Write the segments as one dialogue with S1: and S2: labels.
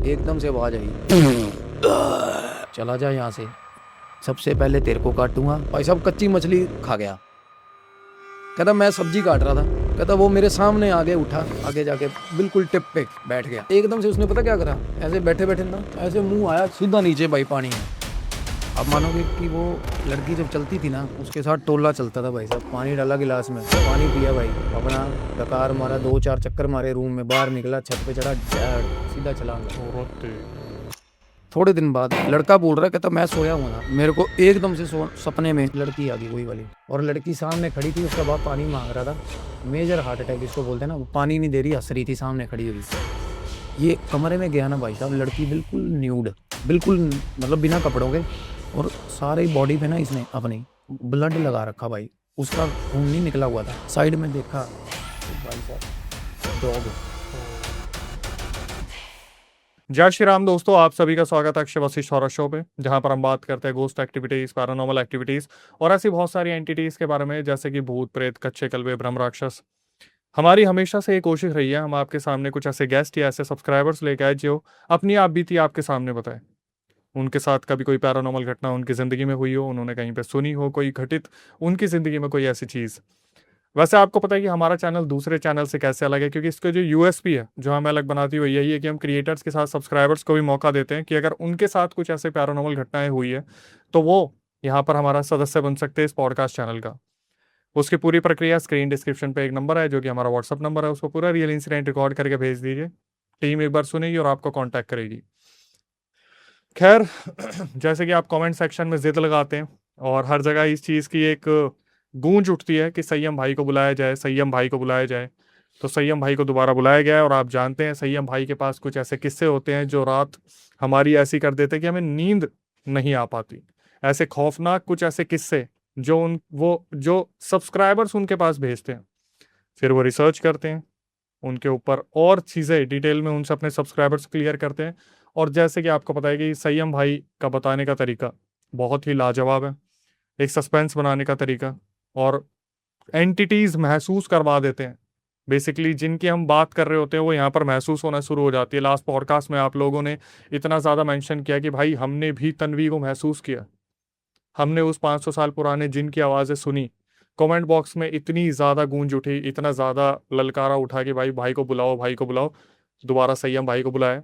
S1: एकदम से आवाज आई, चला जा यहाँ से, सबसे पहले तेरे को काटूंगा। भाई साहब कच्ची मछली खा गया। कहता मैं सब्जी काट रहा था, कहता वो मेरे सामने आगे उठा, आगे जाके बिल्कुल टिप पे बैठ गया। एकदम से उसने पता क्या करा, ऐसे बैठे बैठे ना ऐसे मुंह आया सीधा नीचे भाई पानी में। अब मानोगे कि वो लड़की जब चलती थी ना उसके साथ टोला चलता था भाई साहब। पानी डाला गिलास में, पानी पिया भाई, अपना डकार मारा, 2-4 चक्कर मारे रूम में, बाहर निकला, छत पे चढ़ा, सीधा चला गया। थोड़े दिन बाद लड़का बोल रहा है, कहता मैं सोया हुआ था, मेरे को एकदम से सपने में लड़की आ गई वही वाली, और लड़की सामने खड़ी थी, उसका बाप पानी मांग रहा था। मेजर हार्ट अटैक इसको बोलते हैं ना, वो पानी नहीं दे रही, हंस रही थी सामने खड़ी हुई। ये कमरे में गया ना भाई साहब, लड़की बिल्कुल न्यूड, बिल्कुल मतलब बिना कपड़ों के, और सारी बॉडी पे ना इसने अपनी ब्लड लगा रखा भाई, उसका खून नहीं निकला हुआ था। साइड में देखा तो भाई साहब डॉग।
S2: जय श्री राम दोस्तों, आप सभी का स्वागत है अक्षय वशिष्ठ हॉरर शो पे, जहां पर हम बात करते हैं गोस्ट एक्टिविटीज, पैरानॉर्मल एक्टिविटीज और ऐसी बहुत सारी एंटिटीज के बारे में, जैसे कि भूत प्रेत, कच्चे कलवे, ब्रह्म राक्षस। हमारी हमेशा से ये कोशिश रही है, हम आपके सामने कुछ ऐसे गेस्ट या ऐसे सब्सक्राइबर्स लेके आए जो अपनी आप बीती आपके सामने बताए। उनके साथ कभी कोई पैरानॉर्मल घटना उनकी जिंदगी में हुई हो, उन्होंने कहीं पे सुनी हो, कोई घटित उनकी जिंदगी में कोई ऐसी चीज। वैसे आपको पता है कि हमारा चैनल दूसरे चैनल से कैसे अलग है, क्योंकि इसका जो यूएसपी है, जो हमें अलग बनाती है, यही है कि हम क्रिएटर्स के साथ सब्सक्राइबर्स को भी मौका देते हैं कि अगर उनके साथ कुछ ऐसे पैरानॉर्मल घटनाएं हुई है तो वो यहाँ पर हमारा सदस्य बन सकते हैं इस पॉडकास्ट चैनल का। उसकी पूरी प्रक्रिया स्क्रीन डिस्क्रिप्शन पे एक नंबर है, जो कि हमारा व्हाट्सअप नंबर है, उसको पूरा रियल इंसिडेंट रिकॉर्ड करके भेज दीजिए। टीम एक बार सुनेगी और आपको कॉन्टैक्ट करेगी। खैर जैसे कि आप कमेंट सेक्शन में जिद लगाते हैं और हर जगह इस चीज़ की एक गूंज उठती है कि संयम भाई को बुलाया जाए, संयम भाई को बुलाया जाए, तो संयम भाई को दोबारा बुलाया गया है। और आप जानते हैं संयम भाई के पास कुछ ऐसे किस्से होते हैं जो रात हमारी ऐसी कर देते हैं कि हमें नींद नहीं आ पाती। ऐसे खौफनाक कुछ ऐसे किस्से जो सब्सक्राइबर्स उनके पास भेजते हैं, फिर वो रिसर्च करते हैं उनके ऊपर और चीज़ें डिटेल में उनसे अपने सब्सक्राइबर्स क्लियर करते हैं। और जैसे कि आपको पता है कि संयम भाई का बताने का तरीका बहुत ही लाजवाब है, एक सस्पेंस बनाने का तरीका, और एंटिटीज महसूस करवा देते हैं। बेसिकली जिनकी हम बात कर रहे होते हैं वो यहाँ पर महसूस होना शुरू हो जाती है। लास्ट पॉडकास्ट में आप लोगों ने इतना ज़्यादा मेंशन किया कि भाई हमने भी तन्वी को महसूस किया, हमने उस 500 साल पुराने जिन की आवाज़ें सुनी। कमेंट बॉक्स में इतनी ज़्यादा गूंज उठी, इतना ज़्यादा ललकारा उठा कि भाई भाई को बुलाओ, भाई को बुलाओ। दोबारा संयम भाई को बुलाया।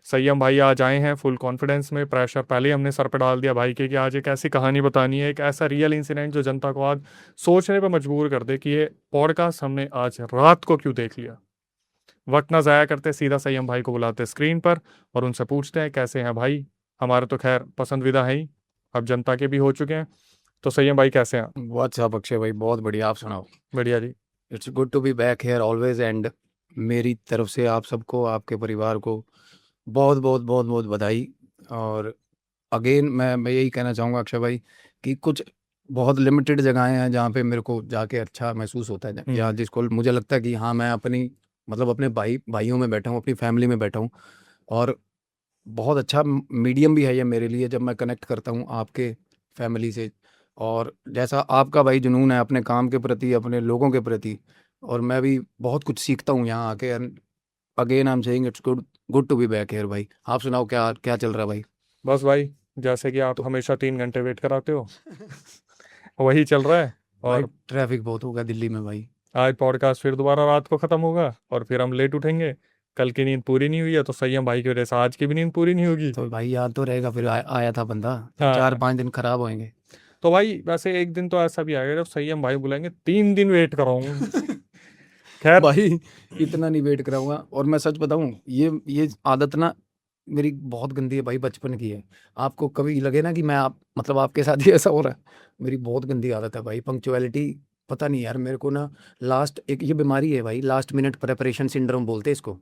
S2: संयम भाई आज आए हैं फुल कॉन्फिडेंस में। प्रेशर पहले ही हमने सर पे डाल दिया भाई के कि आज एक ऐसी कहानी बतानी है, एक ऐसा रियल इंसिडेंट जो जनता को आज सोचने पर मजबूर कर दे कि ये पॉडकास्ट हमने आज रात को क्यों देख लिया। वक्त ना ज़ाया करते, सीधा संयम भाई को बुलाते स्क्रीन पर और उनसे पूछते हैं कैसे हैं भाई। हमारे तो खैर पसंदीदा है ही, अब जनता के भी हो चुके हैं। तो संयम भाई कैसे हैं?
S1: व्हाट्सअप अक्षय भाई, बहुत बढ़िया, आप सुनाओ।
S2: बढ़िया जी।
S1: It's good to be back here always, and मेरी तरफ से आप सबको, आपके परिवार को बहुत बहुत बहुत बहुत बधाई। और अगेन मैं यही कहना चाहूँगा अक्षय भाई कि कुछ बहुत लिमिटेड जगहें हैं जहाँ पे मेरे को जाके अच्छा महसूस होता है, या जिसको मुझे लगता है कि हाँ मैं अपनी मतलब अपने भाइयों में बैठा हूँ, अपनी फैमिली में बैठा हूँ, और बहुत अच्छा मीडियम भी है ये मेरे लिए जब मैं कनेक्ट करता हूँ आपके फैमिली से। और जैसा आपका भाई जुनून है अपने काम के प्रति, अपने लोगों के प्रति, और मैं भी बहुत कुछ सीखता हूँ यहाँ आके। And again I am saying it's good good to be back here भाई। आप सुनाओ, क्या क्या चल रहा है भाई?
S2: बस भाई, जैसे कि आप हमेशा 3 घंटे वेट कराते हो वही चल रहा है।
S1: भाई
S2: और
S1: ट्रैफिक बहुत होगा दिल्ली में भाई।
S2: आज पॉडकास्ट फिर दोबारा रात को खत्म होगा और फिर हम लेट उठेंगे। कल की नींद पूरी नहीं हुई है तो संयम भाई की वजह से आज की भी नींद पूरी नहीं होगी।
S1: तो भाई याद तो रहेगा, फिर आया था बंदा,
S2: हाँ
S1: 4-5 दिन खराब होंगे।
S2: तो भाई वैसे एक दिन तो ऐसा भी आएगा जब संयम भाई बुलाएंगे 3 दिन वेट कराऊंगा। खैर
S1: भाई इतना नहीं वेट कराऊंगा। और मैं सच बताऊं, ये आदत ना मेरी बहुत गंदी है भाई, बचपन की है। आपको कभी लगे ना कि मैं आप मतलब आपके साथ ही ऐसा हो रहा है, मेरी बहुत गंदी आदत है भाई पंक्चुअलिटी। पता नहीं यार, मेरे को ना लास्ट एक ये बीमारी है भाई, लास्ट मिनट प्रेपरेशन सिंड्रोम बोलते हैं इसको।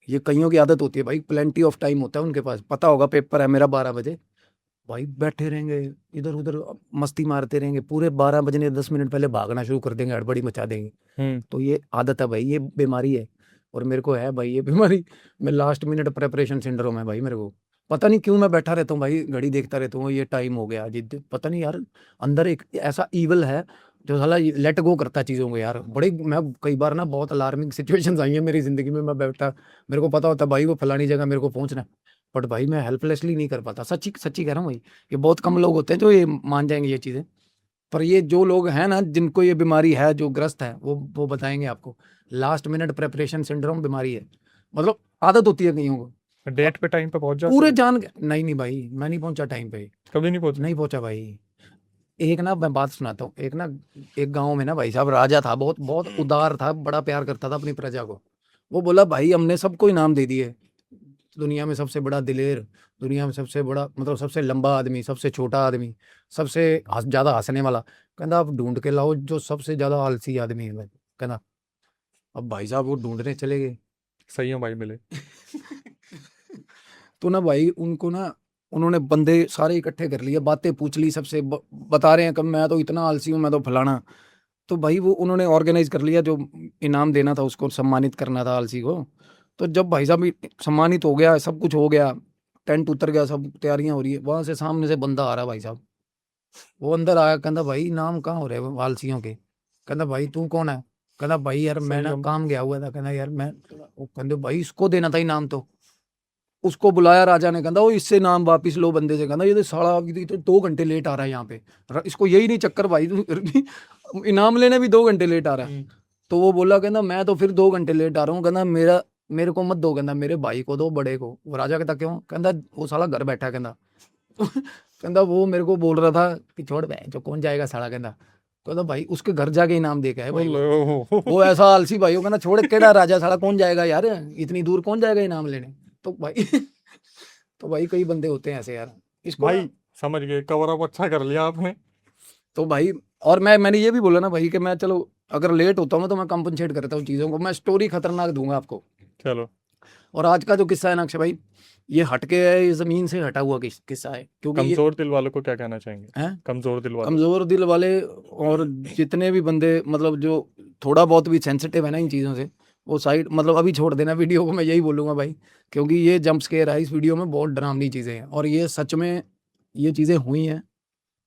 S1: ये कईयों की आदत होती है भाई, प्लेंटी ऑफ टाइम होता है उनके पास, पता होगा पेपर है मेरा 12 बजे, भाई बैठे रहेंगे इधर उधर, मस्ती मारते रहेंगे, पूरे 12 बजने 10 मिनट पहले भागना शुरू कर देंगे, हड़बड़ी मचा देंगे।
S2: हम्म
S1: तो ये आदत है भाई, ये बीमारी है, और मेरे को है भाई ये बीमारी। मैं लास्ट मिनट प्रेपरेशन सिंड्रोम है भाई मेरे को। पता नहीं क्यों मैं बैठा रहता हूँ भाई, घड़ी देखता रहता हूँ, ये टाइम हो गया जिद, पता नहीं यार, अंदर एक ऐसा ईवल है जो साला लेट गो करता है चीज़ों को यार। बड़े मैं कई बार ना बहुत अलार्मिंग सिचुएशंस आई हैं मेरी ज़िंदगी में। मैं बैठा, मेरे को पता होता है भाई वो फलानी जगह मेरे को पहुंचना है, बट भाई मैं हेल्पलेसली नहीं कर पाता। सच्ची सच्ची कह रहा हूँ भाई। ये बहुत कम लोग होते हैं जो ये मान जाएंगे ये चीज़ें, पर ये जो लोग हैं ना जिनको ये बीमारी है, जो ग्रस्त है, वो बताएंगे आपको। लास्ट मिनट प्रेपरेशन सिंड्रोम बीमारी है, मतलब आदत होती है कईयों को।
S2: डेट पे टाइम पे पहुंच जाते
S1: पूरे
S2: हो?
S1: जान के नहीं नहीं भाई, मैं नहीं पहुंचा टाइम पे,
S2: कभी नहीं पहुंचे?
S1: नहीं पहुंचा भाई। एक ना मैं बात सुनाता हूँ। एक ना एक गांव में ना भाई साहब राजा था, बहुत बहुत उदार था, बड़ा प्यार करता था अपनी प्रजा को। वो बोला भाई हमने सबको इनाम दे दिए, दुनिया में सबसे बड़ा दिलेर, दुनिया में सबसे बड़ा मतलब सबसे लंबा आदमी, सबसे छोटा आदमी, सबसे ज्यादा हंसने वाला, कहना आप ढूंढ के लाओ जो सबसे ज्यादा आलसी आदमी है भाई। कहना अब भाई साहब वो ढूंढने चले गए।
S2: सही है भाई, मिले?
S1: तो ना भाई उनको ना उन्होंने बंदे सारे इकट्ठे कर लिए, बातें पूछ ली सबसे, बता रहे हैं कि मैं तो इतना आलसी हूँ, मैं तो फलाना। तो भाई वो उन्होंने ऑर्गेनाइज कर लिया, जो इनाम देना था उसको सम्मानित करना था आलसी को। तो जब भाई साहब सम्मानित हो गया, सब कुछ हो गया, टेंट उतर गया, सब तैयारियां हो रही है, वहां से सामने से बंदा आ रहा भाई साहब। वो अंदर आया, कहता भाई इनाम कहाँ हो रहे हैं आलसियों के। कहता भाई तू कौन है। कहता भाई यार मैं
S2: सही
S1: ना
S2: है।
S1: काम गया हुआ था। कहता यार मैं, वो कहते भाई इसको देना था इनाम। तो उसको बुलाया राजा ने, कहता वो इससे नाम वापिस लो बंदे से। कहता ये तो साला अभी तो 2 घंटे लेट आ रहा है यहाँ पे, इसको यही नहीं चक्कर भाई इनाम लेने भी 2 घंटे लेट आ रहा है। तो वो बोला, कहना मैं तो फिर 2 घंटे लेट आ रहा हूँ, कहना मेरे को मत दो, कहना मेरे भाई को दो, बड़े को। वो राजा कहता क्यों। कहता वो साला घर बैठा है, कहना कहता वो मेरे को बोल रहा था कि छोड़ बे जो कौन जाएगा साला। कहता भाई उसके घर जाके इनाम दे के आए भाई। वो ऐसा आलसी भाई, वो कहना छोड़ केड़ा राजा साला कौन जाएगा यार, इतनी दूर कौन जाएगा इनाम लेने। तो भाई तो भाई कई बंदे होते हैं ऐसे यार। इसको
S2: भाई
S1: ना
S2: समझ गए, कवर अप अच्छा कर लिया आपने।
S1: तो भाई, और मैंने ये भी बोला ना भाई कि मैं चलो अगर लेट होता हूँ तो मैं कंपनसेट करता हूँ चीज़ों को। मैं स्टोरी खतरनाक दूंगा आपको।
S2: चलो।
S1: और आज का जो किस्सा है ना अक्षय भाई, ये हटके है, ये जमीन से हटा हुआ किस्सा है, क्योंकि ये
S2: कमजोर दिल वालों को क्या कहना चाहेंगे?
S1: है
S2: कमजोर दिल वालों।
S1: कमजोर दिल वाले, और जितने भी बंदे मतलब जो थोड़ा बहुत भी सेंसिटिव है ना इन चीज़ों से, वो साइड मतलब अभी छोड़ देना वीडियो को, मैं यही बोलूँगा भाई। क्योंकि ये जंप स्केयर है इस वीडियो में, बहुत डरावनी चीज़ें हैं, और ये सच में ये चीज़ें हुई हैं।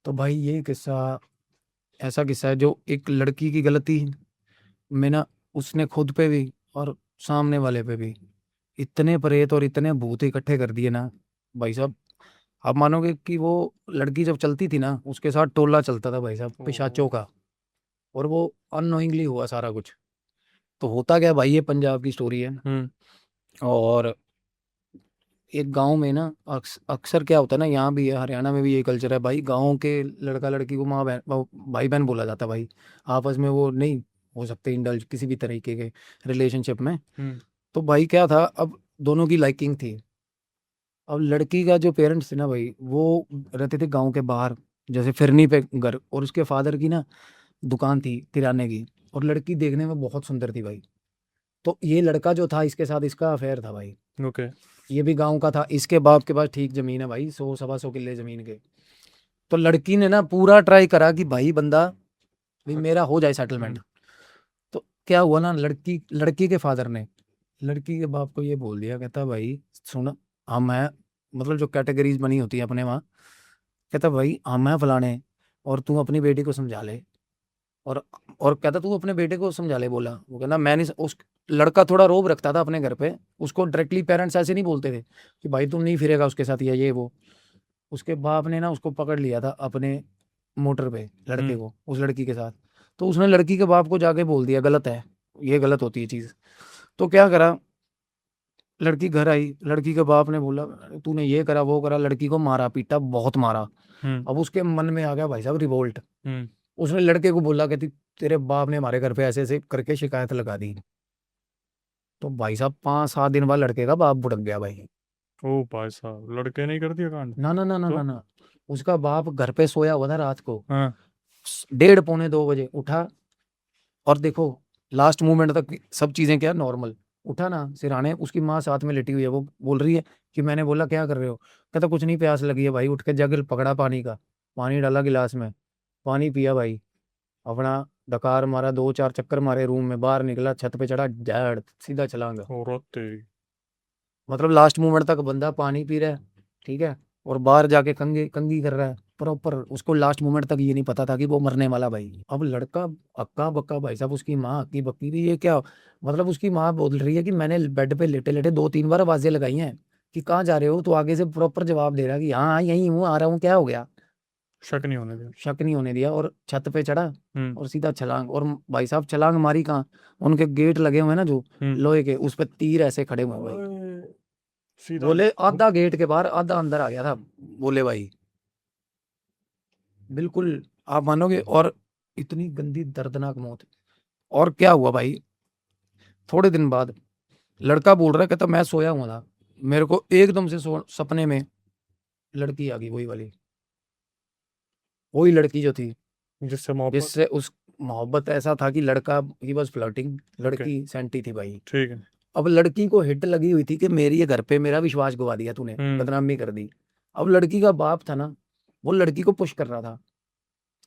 S1: तो भाई ये किस्सा ऐसा किस्सा है जो एक लड़की की गलती में ना, उसने खुद पे भी और सामने वाले पे भी इतने प्रेत और इतने भूत इकट्ठे कर दिए ना भाई साहब। आप मानोगे कि वो लड़की जब चलती थी ना, उसके साथ टोला चलता था भाई साहब पिशाचों का, और वो अननोइंगली हुआ सारा कुछ। तो होता क्या भाई, ये पंजाब की स्टोरी है। और एक गांव में ना अक्सर क्या होता है ना, यहाँ भी है, हरियाणा में भी ये कल्चर है भाई, गांव के लड़का लड़की को माँ बहन भाई बहन बोला जाता है भाई। आपस में वो नहीं हो सकते इंडल्ज किसी भी तरीके के रिलेशनशिप में। तो भाई क्या था, अब दोनों की लाइकिंग थी। अब लड़की का जो पेरेंट्स थे ना भाई, वो रहते थे गांव के बाहर, जैसे फिरनी पे घर, और उसके फादर की ना दुकान थी किराने की। और लड़की देखने में बहुत सुंदर थी भाई। तो ये लड़का जो था इसके साथ इसका अफेयर था भाई।
S2: ओके।
S1: ये भी गांव का था, इसके बाप के पास ठीक जमीन है भाई, 100 सवा 100 किले जमीन के। तो लड़की ने ना पूरा ट्राई करा कि भाई बंदा भी मेरा हो जाए सेटलमेंट। तो क्या हुआ ना, लड़की के फादर ने लड़की के बाप को ये बोल दिया, कहता भाई सुन, हम हैं, मतलब जो कैटेगरीज बनी होती है अपने वहाँ, कहता भाई हम हैं फलाने, और तू अपनी बेटी को समझा ले। और और कहता तू अपने बेटे को समझा ले। बोला वो, कहना मैं नहीं उस लड़का थोड़ा रोब रखता था अपने घर पे, उसको डायरेक्टली पेरेंट्स ऐसे नहीं बोलते थे कि भाई तुम नहीं फिरेगा उसके साथ या ये वो। उसके बाप ने ना उसको पकड़ लिया था अपने मोटर पे, लड़के को उस लड़की के साथ। तो उसने लड़की के बाप को जाके बोल दिया गलत है, ये गलत होती है चीज़। तो क्या करा, लड़की घर आई, लड़की के बाप ने बोला तूने ये करा वो करा, लड़की को मारा पीटा, बहुत मारा। अब उसके मन में आ गया भाई साहब रिवोल्ट। उसने लड़के को बोला कि तेरे बाप ने हमारे घर पे ऐसे ऐसे करके शिकायत लगा दी। तो भाई साहब 5-7 दिन बाद लड़के का बाप भुड़क गया भाई।
S2: ओ भाई साहब, लड़के नहीं कर दिया कांड?
S1: ना ना ना ना
S2: तो
S1: ना ना, उसका बाप घर पे सोया हुआ था रात को,
S2: हाँ।
S1: 1:30 पौने 2 बजे उठा। और देखो लास्ट मोमेंट तक सब चीजें क्या नॉर्मल। उठा ना सिरहाने, उसकी माँ साथ में लेटी हुई है, वो बोल रही है कि मैंने बोला क्या कर रहे हो। कहता कुछ नहीं प्यास लगी है भाई। उठ के जग पकड़ा पानी का, पानी डाला गिलास में, पानी पिया भाई, अपना डकार मारा, 2-4 चक्कर मारे रूम में, बाहर निकला, छत पे चढ़ा, जड़ सीधा छलांगा।
S2: औरत तेरी।
S1: मतलब लास्ट मोमेंट तक बंदा पानी पी रहा है, ठीक है, और बाहर जाके कंगी कंगी कर रहा है। प्रॉपर उसको लास्ट मोमेंट तक ये नहीं पता था कि वो मरने वाला भाई। अब लड़का अक्का बक्का भाई साहब, उसकी माँ अक्की बक्की थी, ये क्या मतलब। उसकी माँ बोल रही है कि मैंने बेड पे लेटे लेटे 2-3 बार आवाजें लगाई हैं कि कहाँ जा रहे हो, तो आगे से प्रॉपर जवाब दे रहा कि हाँ यहीं हूँ, आ रहा हूँ, क्या हो गया।
S2: शक नहीं होने दिया।
S1: शक नहीं होने दिया और छत पे चढ़ा
S2: हम्म।
S1: और सीधा छलांग। और भाई साहब छलांग मारी कहाँ, उनके गेट लगे हुए हैं ना जो लोहे के, उस पे तीर ऐसे खड़े हुए हैं भाई।
S2: ओए, सीधा
S1: बोले आधा गेट के बाहर आधा अंदर आ गया था। बोले भाई बिल्कुल आप मानोगे। और इतनी गंदी दर्दनाक मौत। और क्या हुआ भाई, थोड़े दिन बाद लड़का बोल रहा है, कहता मैं सोया हुआ था, मेरे को एकदम से सपने में लड़की आ गई, वही वाली, वही लड़की जो थी
S2: जिससे मोहब्बत।
S1: जिससे उस मोहब्बत। ऐसा था कि लड़का ही बस फ्लर्टिंग,
S2: ओके,
S1: लड़की सेंटी थी भाई।
S2: ठीक है।
S1: अब लड़की को हिट लगी हुई थी कि मेरी ये घर पे मेरा विश्वास गवा दिया तूने,
S2: हम्म।
S1: बदनामी कर दी। अब लड़की का बाप था ना, वो लड़की को पुश कर रहा था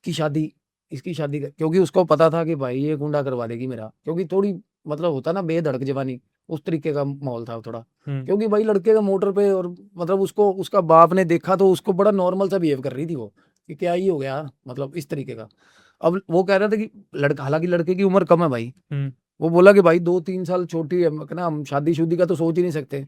S1: कि शादी, इसकी शादी कर, क्योंकि उसको पता था कि भाई ये गुंडा करवा देगी मेरा, क्योंकि थोड़ी मतलब होता ना बेधड़क जवानी, उस तरीके का माहौल था थोड़ा। क्योंकि भाई लड़के का मोटर पे, और मतलब उसको उसका बाप ने देखा तो उसको बड़ा नॉर्मल सा बिहेव कर रही थी वो, कि क्या ही हो गया, मतलब इस तरीके का। अब वो कह रहा था कि लड़का, हालांकि लड़के की उम्र कम है भाई, वो बोला कि भाई 2-3 साल छोटी है, मैं कहना हम शादी शुदी का तो सोच ही नहीं सकते।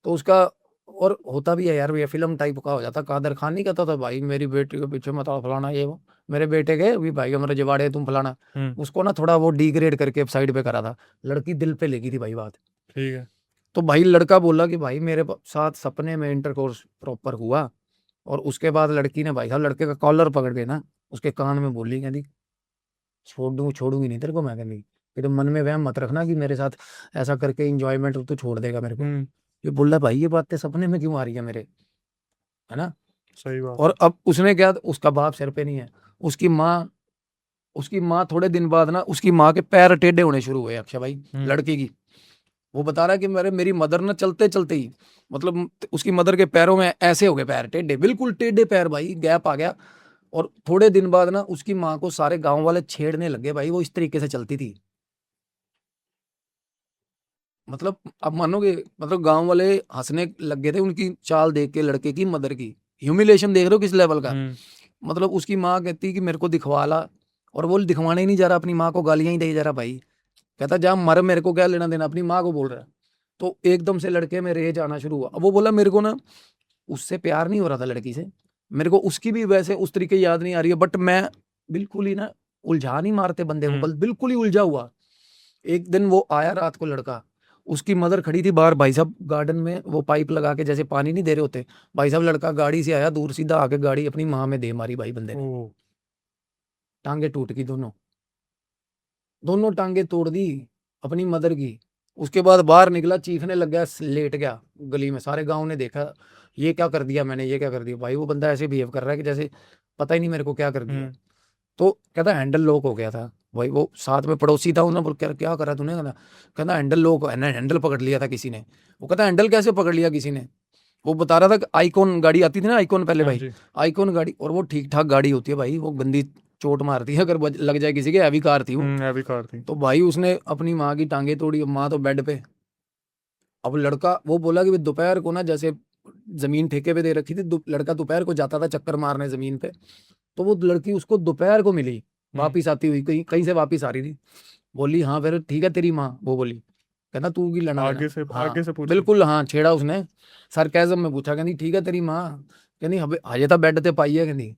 S1: तो उसका, और होता भी है यार, ये फिल्म टाइप का हो जाता। कादर खान नहीं कहता था भाई मेरी बेटी के पीछे मत आओ फलाना ये वो, मेरे बेटे के भी भाई हमारे जवाड़े तुम फलाना। उसको ना थोड़ा वो डिग्रेड करके साइड पे करा था। लड़की दिल पे लेगी थी भाई बात।
S2: ठीक है।
S1: तो भाई लड़का बोला कि भाई मेरे साथ सपने में इंटरकोर्स प्रॉपर हुआ। और उसके बाद लड़की ने भाई साहब लड़के का कॉलर पकड़ के ना उसके कान में बोली, कहती छोड़ूंगी नहीं तेरे को, मैं कहती कि तुम मन में वहम मत रखना कि मेरे साथ ऐसा करके इंजॉयमेंट तो छोड़ देगा मेरे को। ये बोल रहा भाई ये बातें सपने में क्यों आ रही है मेरे, है ना।
S2: सही बात।
S1: और अब उसने क्या, उसका बाप सिर पे नहीं है, उसकी माँ, उसकी माँ थोड़े दिन बाद ना उसकी माँ के पैर टेढ़े होने शुरू हुए अक्षय भाई, लड़की की। वो बता रहा है कि मेरी मदर ना चलते चलते ही, मतलब उसकी मदर के पैरों में ऐसे हो गए पैर टेढ़े, बिल्कुल टेढ़े पैर भाई, गैप आ गया। और थोड़े दिन बाद ना उसकी माँ को सारे गांव वाले छेड़ने लगे भाई, वो इस तरीके से चलती थी। मतलब अब मानोगे, मतलब गांव वाले हंसने लग गए थे उनकी चाल देख के, लड़के की मदर की ह्यूमिलेशन देख रहे हो किस लेवल का। मतलब उसकी माँ कहती कि मेरे को दिखवा ला, और वो दिखवाने ही नहीं जा रहा, अपनी माँ को गालियां ही दे जा रहा भाई। कहता जा मर, मेरे को क्या लेना देना, अपनी माँ को बोल रहा है। तो एकदम से लड़के में रेज आना शुरू हुआ। अब वो बोला मेरे को ना उससे प्यार नहीं हो रहा था लड़की से, मेरे को उसकी भी वैसे उस तरीके याद नहीं आ रही है, बट मैं बिल्कुल ही ना, उलझा नहीं मारते बंदे को, बस बिल्कुल ही उलझा हुआ। एक दिन वो आया रात को लड़का, उसकी मदर खड़ी थी बाहर भाई साहब गार्डन में, वो पाइप लगा के जैसे पानी नहीं दे रहे होते, भाई साहब लड़का गाड़ी से आया दूर, सीधा आके गाड़ी अपनी माँ में दे मारी भाई बंदे ने। टांगे टूट गई दोनों, दोनों टांगे तोड़ दी अपनी मदर की। उसके बाद बाहर निकला, चीखने लग गया, लेट गया गली में। सारे गांव ने देखा, ये क्या कर दिया मैंने, ये क्या कर दिया भाई। वो बंदा ऐसे बिहेव कर रहा है कि जैसे पता ही नहीं मेरे को क्या कर दिया। तो कहता हैंडल लॉक हो गया था भाई, वो साथ में पड़ोसी था, उन्होंने बोल क्या करा तूने, कहता हैंडल लॉक है ना, हैंडल पकड़ लिया था किसी ने। वो कहता हैंडल कैसे पकड़ लिया किसी ने। वो बता रहा था कि आईकॉन गाड़ी आती थी ना, आईकॉन पहले भाई, आईकॉन गाड़ी, और वो ठीक ठाक गाड़ी होती है भाई, वो गंदी चोट मारती है अगर लग जाए किसी के, हैवी कार थी वो।
S2: हैवी कार थी।
S1: तो भाई उसने अपनी माँ की टांगे तोड़ी, अब माँ तो बेड पे। अब लड़का वो बोला कि दोपहर को ना, जैसे जमीन ठेके पे दे रखी थी, लड़का दोपहर को जाता था चक्कर मारने जमीन पे। तो वो लड़की उसको दोपहर को मिली वापिस आती हुई, कहीं कहीं से वापिस आ रही थी। बोली हाँ फिर ठीक है तेरी माँ, वो बोली। कहना तू की लड़ा
S2: आगे से
S1: हाँ
S2: आगे से पूछ।
S1: बिल्कुल हाँ, छेड़ा उसने, सरकैज़म में पूछा। कहती ठीक है तेरी माँ, कहती हजे तो बेड ते पाई है, कहती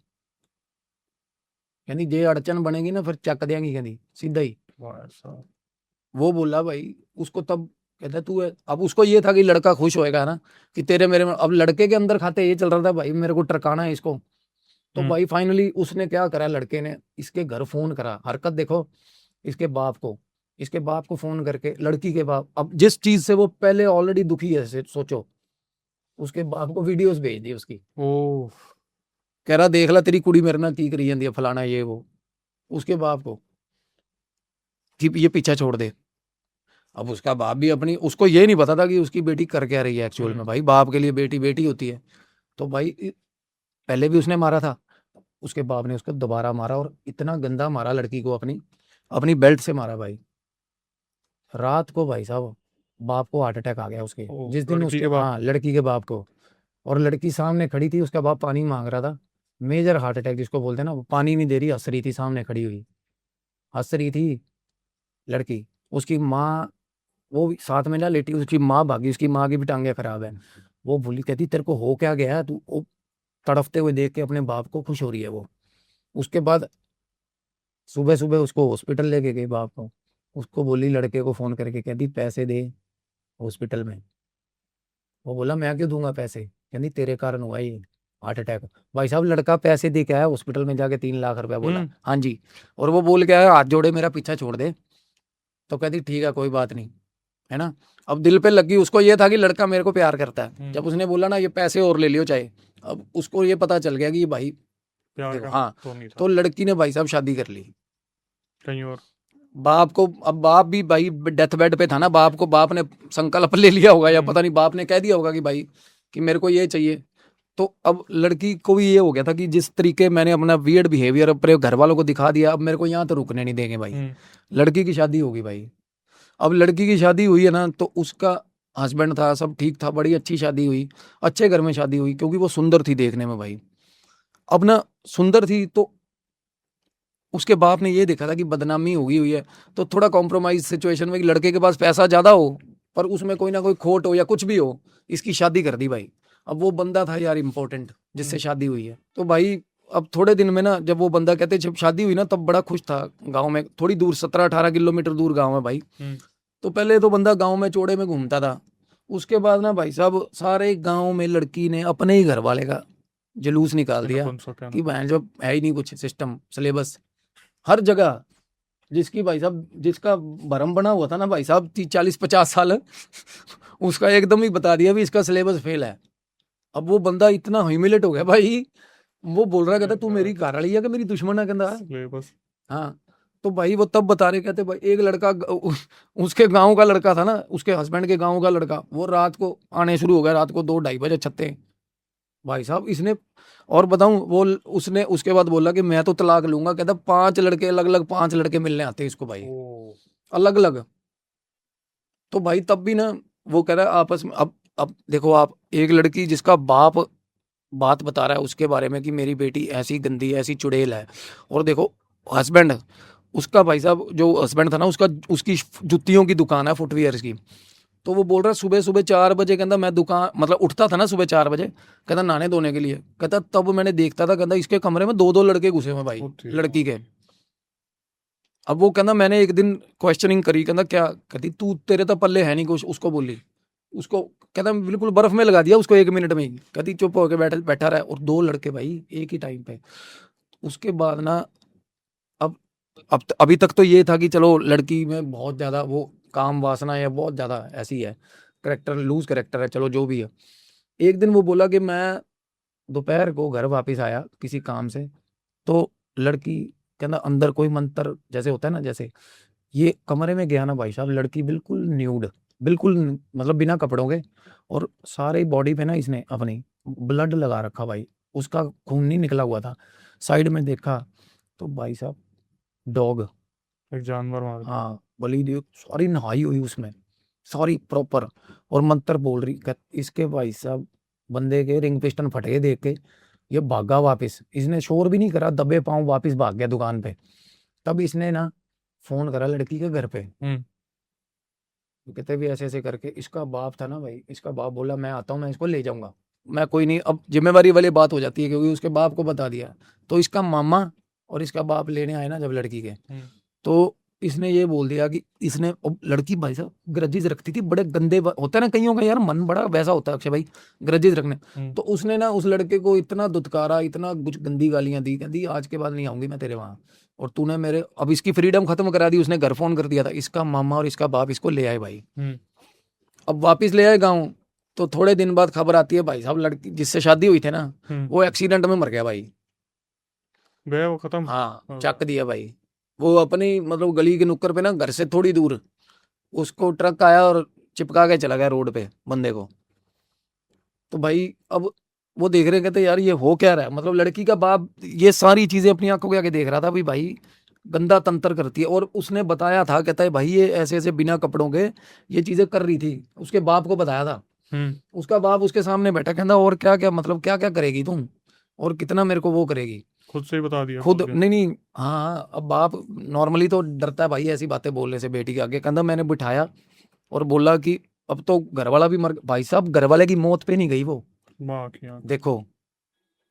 S1: कहती जे अड़चन बनेगी ना फिर चक देंगी, कहती सीधा ही। वो बोला भाई उसको तब, कहता तू है। अब उसको ये था कि लड़का खुश होएगा ना कि तेरे मेरे में। अब लड़के के अंदर खाते ये चल रहा था भाई, मेरे को टरकाना है इसको। तो भाई फाइनली उसने क्या करा, लड़के ने इसके घर फोन करा, हरकत देखो, इसके बाप को, इसके बाप को फोन करके, लड़की के बाप, अब जिस चीज से वो पहले ऑलरेडी दुखी है सोचो, उसके बाप को वीडियोस भेज दी उसकी। कह रहा देख ला तेरी कुड़ी मेरे ना की करी जाती है फलाना ये वो, उसके बाप को कि ये पीछा छोड़ दे। अब उसका बाप भी अपनी, उसको ये नहीं पता था कि उसकी बेटी कर क्या रही है एक्चुअल में भाई, बाप के लिए बेटी बेटी होती है। तो भाई पहले भी उसने मारा था, उसके बाप ने उसको दोबारा मारा, और इतना गंदा मारा लड़की को, अपनी अपनी बेल्ट से मारा भाई। रात को भाई साहब बाप को हार्ट अटैक आ गया उसके, जिस दिन
S2: लड़की
S1: उसके,
S2: के बाप।
S1: हाँ लड़की के बाप को। और लड़की सामने खड़ी थी, उसका बाप पानी मांग रहा था, मेजर हार्ट अटैक जिसको बोलते हैं ना, वो पानी नहीं दे रही, हंस रही थी सामने खड़ी हुई, हंस रही थी लड़की। उसकी माँ, वो भी साथ में ना लेटी, उसकी माँ भागी, उसकी माँ की भी टांगे खराब है। वो बोली, कहती तेरे को हो क्या गया है? तू वो तड़फते हुए देख के अपने बाप को खुश हो रही है वो। उसके बाद सुबह सुबह उसको हॉस्पिटल लेके गई बाप को। उसको बोली लड़के को फोन करके, कहती पैसे दे हॉस्पिटल में। वो बोला मैं क्यों दूंगा पैसे? कहती तेरे कारण हुआ ये हार्ट अटैक। भाई साहब लड़का पैसे दे के आया हॉस्पिटल में जाके, 3 लाख रुपया बोला। हाँ जी। और वो बोल के आया हाथ जोड़े मेरा पीछा छोड़ दे। तो कहती ठीक है कोई बात नहीं, है ना। अब दिल पे लगी, उसको ये था कि लड़का मेरे को प्यार करता है। जब उसने बोला ना ये पैसे और ले लियो चाहे, अब उसको ये पता चल गया कि ये भाई
S2: प्यार
S1: देखो,
S2: का
S1: हाँ।
S2: तो नहीं था
S1: तो लड़की ने भाई साहब शादी कर ली।
S2: कहीं और।
S1: बाप को, अब बाप भी भाई डेथ बेड पे था ना, बाप ने संकल्प ले लिया होगा, या पता नहीं बाप ने कह दिया होगा कि भाई कि मेरे को ये चाहिए। तो अब लड़की को भी ये हो गया था कि जिस तरीके मैंने अपना वियर्ड बिहेवियर अपने घर वालों को दिखा दिया, अब मेरे को यहाँ तो रुकने नहीं देंगे भाई। लड़की की शादी होगी भाई। अब लड़की की शादी हुई है ना, तो उसका हस्बैंड था, सब ठीक था, बड़ी अच्छी शादी हुई, अच्छे घर में शादी हुई, क्योंकि वो सुंदर थी देखने में भाई। अब ना सुंदर थी तो उसके बाप ने ये देखा था कि बदनामी होगी हुई है, तो थोड़ा कॉम्प्रोमाइज सिचुएशन में कि लड़के के पास पैसा ज्यादा हो पर उसमें कोई ना कोई खोट हो या कुछ भी हो, इसकी शादी कर दी भाई। अब वो बंदा था यार इंपॉर्टेंट जिससे शादी हुई है, तो भाई अब थोड़े दिन में ना, जब वो बंदा, कहते जब शादी हुई ना तब बड़ा खुश था गाँव में, थोड़ी दूर 17-18 किलोमीटर दूर गाँव है भाई। तो पहले तो बंदा गाँव में चौड़े में घूमता था। उसके बाद ना भाई साहब सारे गाँव में लड़की ने अपने ही घर वाले का जुलूस निकाल दिया कि बहन जो है ही नहीं कुछ सिस्टम सिलेबस, हर जगह जिसकी भाई साहब, जिसका भरम बना हुआ था ना भाई साहब 30-40-50 साल उसका एकदम ही बता दिया भी इसका सिलेबस फेल है। अब वो बंदा इतना ह्यूमिलेट हो गया भाई, वो बोल रहा, कहता तू मेरी घर वाली है कि मेरी दुश्मन है, कहता हाँ। तो भाई वो तब बता रहे, कहते भाई एक लड़का उसके गांव का लड़का था ना, उसके हस्बैंड के गांव का लड़का, वो रात को आने शुरू हो गया, रात को 2-2:30 बजे छत्ते भाई साहब इसने। और बताऊं, वो उसने उसके बाद बोला कि मैं तो तलाक लूंगा, कहता 5 लड़के अलग अलग, 5 लड़के मिलने आते हैं इसको भाई, अलग अलग। तो भाई तब भी ना वो कह रहा है आपस में, अब देखो आप, एक लड़की जिसका बाप बात बता रहा है उसके बारे में कि मेरी बेटी ऐसी गंदी है, ऐसी चुड़ैल है, और देखो हस्बैंड उसका, भाई साहब जो हस्बैंड था ना उसका, उसकी जुतियों की दुकान है, फुटवियर्स की। तो वो बोल रहा है सुबह सुबह 4 बजे, कहता मैं दुकान मतलब उठता था ना सुबह 4 बजे, कहता नहाने धोने के लिए, कहता तब मैंने देखता था, कहता इसके कमरे में 2-2 लड़के घुसे हुए भाई लड़की के। अब वो कहता मैंने एक दिन क्वेश्चनिंग करी, कहता क्या, कहती तू तेरे तो पल्ले है नहीं कुछ, उसको बोली, उसको कहता बिल्कुल बर्फ में लगा दिया उसको 1 मिनट में ही, कहती चुप होकर बैठा रहा, और 2 लड़के भाई एक ही टाइम पे। उसके बाद ना अब अभी तक तो ये था कि चलो लड़की में बहुत ज्यादा वो काम वासना है, बहुत ज्यादा ऐसी है, करेक्टर लूज करेक्टर है, चलो जो भी है। एक दिन वो बोला कि मैं दोपहर को घर वापस आया किसी काम से, तो लड़की कहना अंदर कोई मंत्र जैसे होता है ना, जैसे ये कमरे में गया ना भाई साहब, लड़की बिल्कुल न्यूड, बिल्कुल मतलब बिना कपड़ों के, और सारे बॉडी पे ना इसने अपनी ब्लड लगा रखा भाई, उसका खून नहीं निकला हुआ था। साइड में देखा तो भाई साहब डॉग,
S2: एक जानवर मार दिया।
S1: हाँ बलि दी, सारी नहाई हुई उसमें, सारी प्रॉपर, और मंत्र बोल रही। इसके भाई साहब बंदे के रिंग पिस्टन फट गए देख के, ये भागा वापस, इसने शोर भी नहीं करा, दबे पांव वापस भाग गया दुकान पे। तब इसने ना फोन करा लड़की के घर पे, तो कहते भी ऐसे ऐसे करके, इसका बाप था ना भाई, इसका बाप बोला मैं आता हूँ, मैं इसको ले जाऊंगा, मैं कोई नहीं। अब जिम्मेवारी वाली बात हो जाती है क्योंकि उसके बाप को बता दिया, तो इसका मामा और इसका बाप लेने आए ना जब लड़की के, तो इसने ये बोल दिया कि इसने, अब लड़की भाई साहब ग्रजेज रखती थी, बड़े गंदे होता है ना कईयों का यार मन बड़ा वैसा होता है अक्षय भाई, ग्रजेज रखने। तो उसने ना उस लड़के को इतना दुत्कारा, इतना कुछ गंदी गालियां दी, कहती आज के बाद नहीं आऊंगी मैं तेरे वहां, और तूने मेरे, अब इसकी फ्रीडम खत्म करा दी। उसने घर फोन कर दिया था, इसका मामा और इसका बाप इसको ले आए भाई। अब वापिस ले आए गाँव, तो थोड़े दिन बाद खबर आती है भाई साहब लड़की जिससे शादी हुई थी ना, वो एक्सीडेंट में मर गया भाई,
S2: गया वो खत्म।
S1: हाँ चक दिया भाई। वो अपनी मतलब गली के नुक्कर पे ना, घर से थोड़ी दूर, उसको ट्रक आया और चिपका के चला गया रोड पे बंदे को। तो भाई अब वो देख रहे, कहते यार ये हो क्या रहा है, मतलब लड़की का बाप ये सारी चीजें अपनी आंखों के आगे देख रहा था भी भाई गंदा तंत्र करती है, और उसने बताया था, कहता है भाई ये ऐसे ऐसे बिना कपड़ों के ये चीजें कर रही थी, उसके बाप को बताया था। उसका बाप उसके सामने बैठा, कहता और क्या क्या मतलब क्या क्या करेगी तुम, और कितना मेरे को वो करेगी।
S2: खुद से ही बता दिया
S1: खुद
S2: बोल के।
S1: नहीं, हाँ, अब बाप नॉर्मली तो डरता है भाई ऐसी बातें बोलने से बेटी के आगे। कहता मैंने बिठाया और बोला कि अब तो घर वाला भी मर, भाई साहब घर वाले की मौत पे नहीं गई वो,
S2: माँ की आंख।
S1: देखो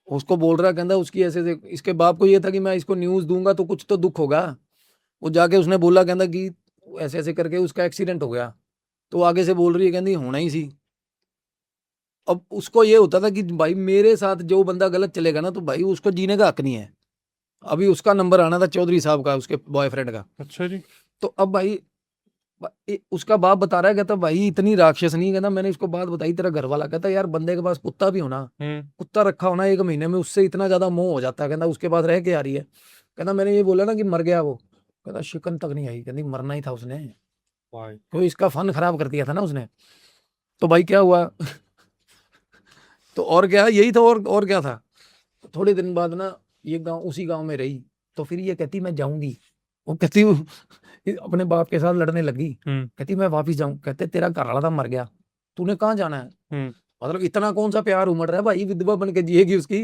S1: उसको बोल रहा, कहता उसकी ऐसे इसके बाप को ये था कि मैं इसको न्यूज़ दूंगा तो कुछ तो दुख होगा। वो जाके उसने बोला, कहता कि ऐसे ऐसे करके उसका एक्सीडेंट हो गया। तो आगे से बोल रही है, कहती होना ही सी। अब उसको ये होता था कि भाई मेरे साथ जो बंदा गलत चलेगा ना तो भाई उसको जीने का हक नहीं है। अभी उसका नंबर आना था चौधरी साहब का, उसके बॉयफ्रेंड का।
S2: अच्छा जी।
S1: तो अब भाई उसका बाप बता रहा है, कहता भाई इतनी राक्षस नहीं, कहता मैंने इसको बात बताई तेरा घर वाला, कहता यार बंदे के पास कुत्ता भी होना, कुत्ता रखा होना 1 महीने में उससे इतना ज्यादा मोह हो जाता है, कहता उसके पास रह के आ रही है। कहता मैंने ये बोला ना कि मर गया वो, कहता शिकन तक नहीं आई, कहती मरना ही था उसने,
S2: भाई
S1: तो इसका फन खराब कर दिया था ना उसने। तो भाई क्या हुआ तो और क्या, यही था, और क्या था। थोड़े दिन बाद ना ये गांव, उसी गांव में रही। तो फिर ये कहती मैं जाऊंगी, वो कहती अपने बाप के साथ लड़ने लगी, कहती मैं वापिस जाऊं। कहते तेरा घर वाला था मर गया, तूने कहाँ जाना है। मतलब इतना कौन सा प्यार उमड़ रहा है भाई, विधवा बन के जिएगी उसकी,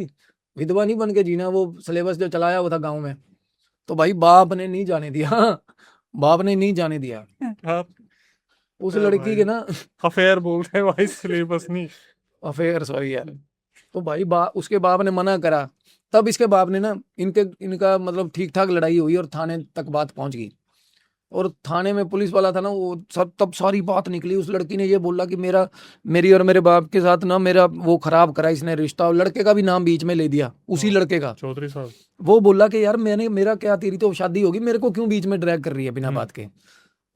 S1: विधवा नहीं बन के जीना, वो सिलेबस जो चलाया हुआ था गाँव में। तो भाई बाप ने नहीं जाने दिया बाप ने नहीं जाने दिया
S2: आप
S1: उस लड़की के ना
S2: अफेयर बोल रहे हैं भाई, सिलेबस नहीं।
S1: अफेयर, सॉरी यार। तो भाई उसके बाप ने मना करा। तब इसके बाप ने ना इनका मतलब ठीक ठाक लड़ाई हुई और थाने तक बात पहुंच गई। और थाने में पुलिस वाला था ना वो सब, तब सारी बात निकली। उस लड़की ने ये बोला कि मेरी और मेरे बाप के साथ ना मेरा वो खराब करा इसने रिश्ता, और लड़के का भी नाम बीच में ले दिया, उसी लड़के का,
S2: चौधरी साहब।
S1: वो बोला कि यार मेरा क्या, तेरी तो शादी होगी, मेरे को क्यों बीच में ड्रैग कर रही है बिना बात के।